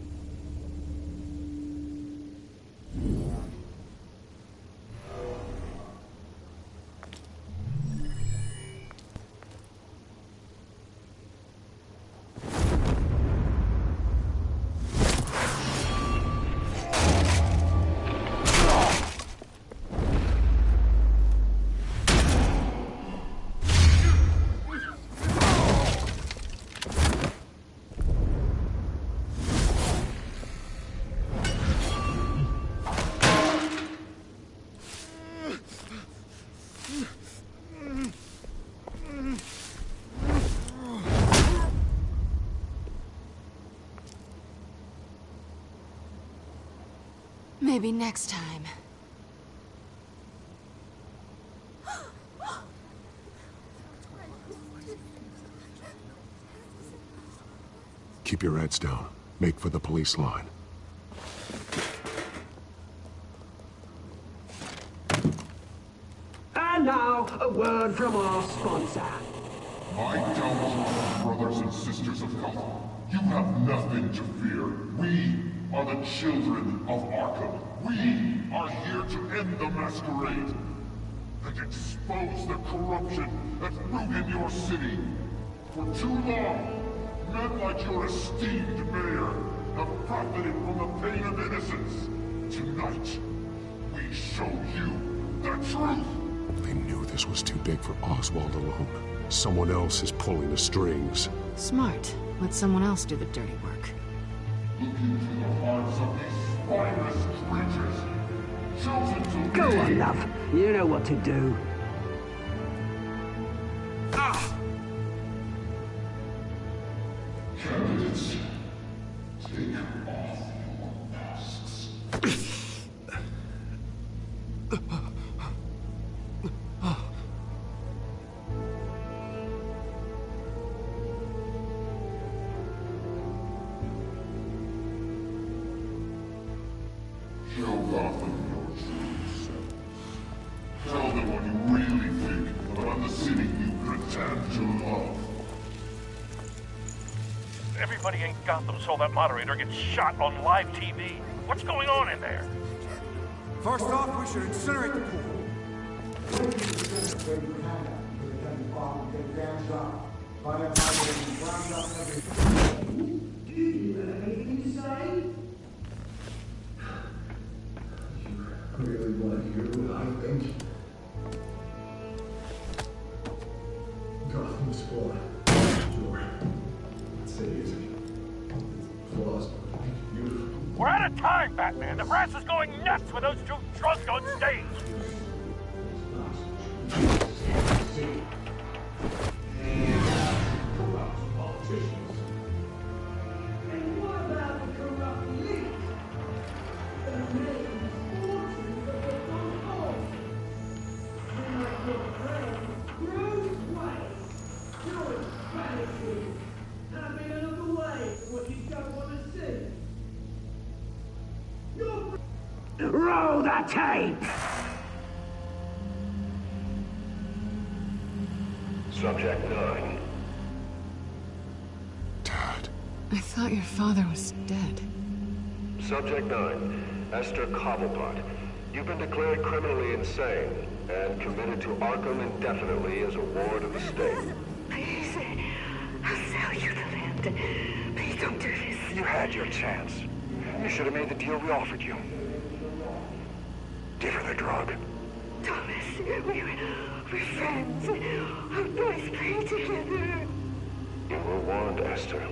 Maybe next time. Keep your heads down. Make for the police line. And now, a word from our sponsor. My downfall, brothers and sisters of Gotham. You have nothing to fear. We are the children of Arkham. We are here to end the masquerade and expose the corruption that's ruined your city. For too long, men like your esteemed mayor have profited from the pain of innocence. Tonight, we show you the truth. They knew this was too big for Oswald alone. Someone else is pulling the strings. Smart. Let someone else do the dirty work. Look into the hearts of these spineless creatures, chosen to Go be... on, love. You know what to do. Candidates, take off your masks. Show Gotham your true selves. Tell them what you really think about the city you pretend to love. Everybody in Gotham saw that moderator get shot on live TV. What's going on in there? First off, we should incinerate the pool. Really want to hear what I think? Gotham's flawed. Sure. City is flaws, but beautiful. We're out of time, Batman. The brass is going nuts with those two drunks on stage. And what about the corrupt elite? The main fortunes of the Gotham. Like your friend, Bruce Wayne. Your strategy. Having another way for what you don't want to see. Roll the tape! Subject 9. I thought your father was dead. Subject 9. Esther Cobblepot. You've been declared criminally insane and committed to Arkham indefinitely as a ward of the state. Please, I'll sell you the land. Please don't do this. You had your chance. You should have made the deal we offered you. Give her the drug. Thomas, we're friends. Our boys play together. You were warned, Esther.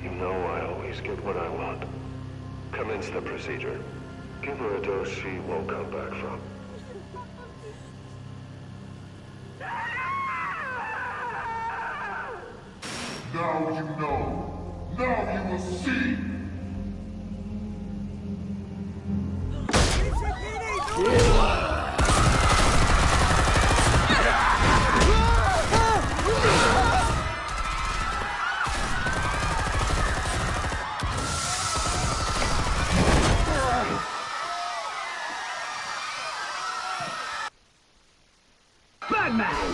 You know I always get what I want. Commence the procedure. Give her a dose she won't come back from. Now you know. Now you will see. Batman!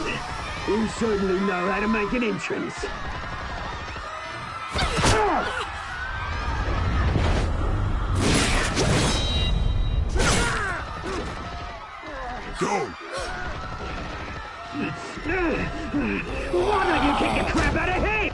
You certainly know how to make an entrance. Go! Why don't you kick the crap out of him?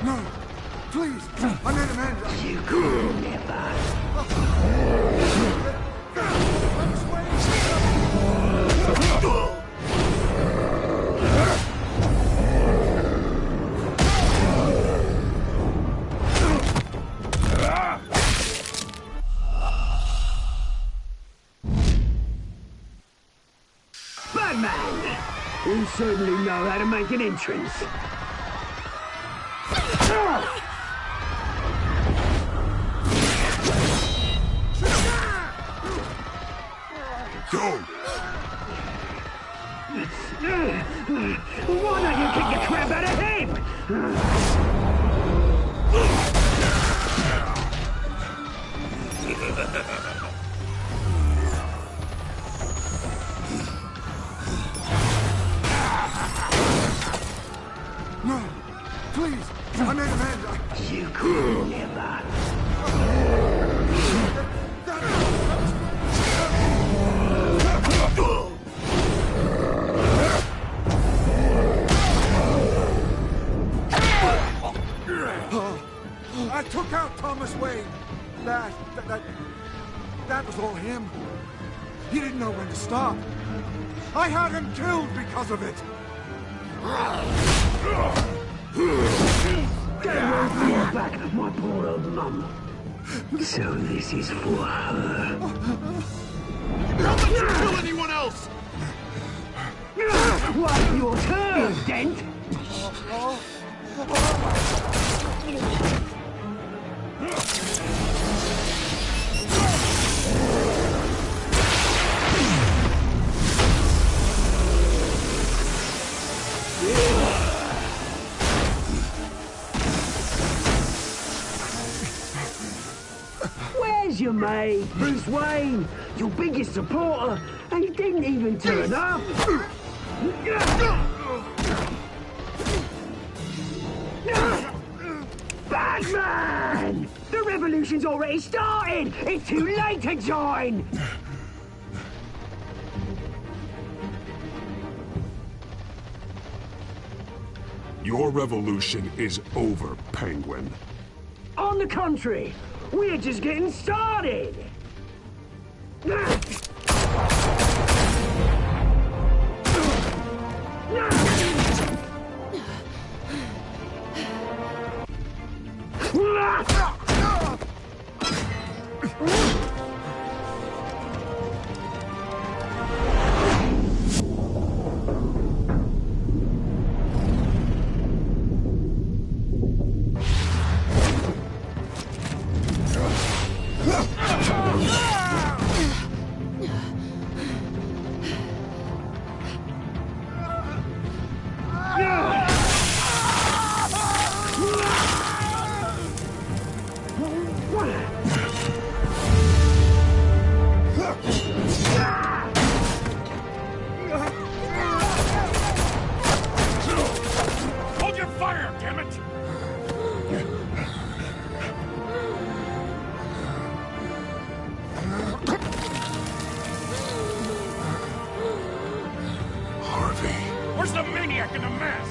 No! Please! I made Amanda! You could never. Batman! You certainly know how to make an entrance. Go! Why don't you kick the crap out of him? No! Please! I made Amanda! You could never. I took out Thomas Wayne. That was all him. He didn't know when to stop. I had him killed because of it. Get your back, my poor old mum. So this is for her. Don't let you kill anyone else! What, your turn, Dent? Where's your mate, Bruce Wayne? Your biggest supporter, and he didn't even turn up. Batman! The revolution's already started! It's too late to join! Your revolution is over, Penguin. On the contrary, we're just getting started! a mess!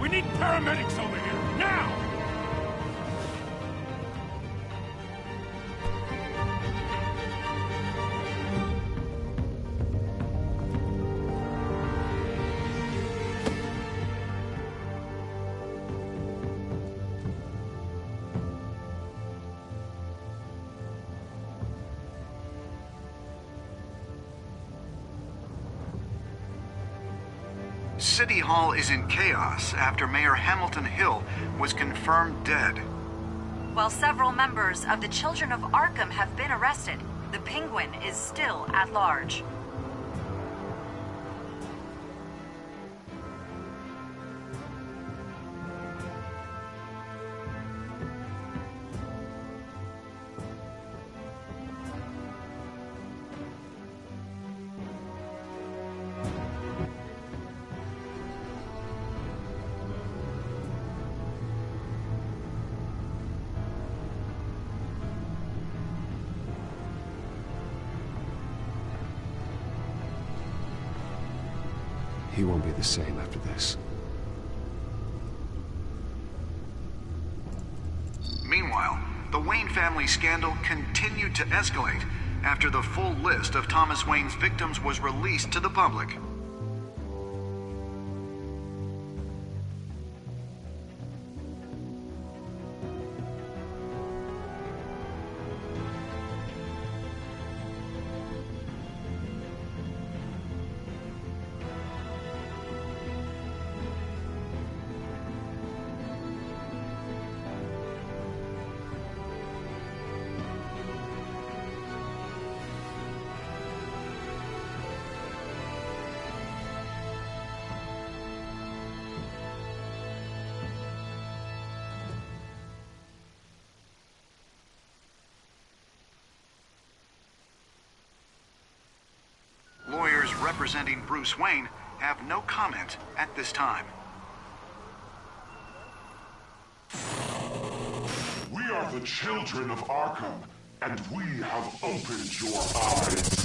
We need paramedics over here, now! City Hall is in chaos after Mayor Hamilton Hill was confirmed dead. While several members of the Children of Arkham have been arrested, the Penguin is still at large. He won't be the same after this. Meanwhile, the Wayne family scandal continued to escalate after the full list of Thomas Wayne's victims was released to the public. Lawyers representing Bruce Wayne have no comment at this time. We are the children of Arkham, and we have opened your eyes.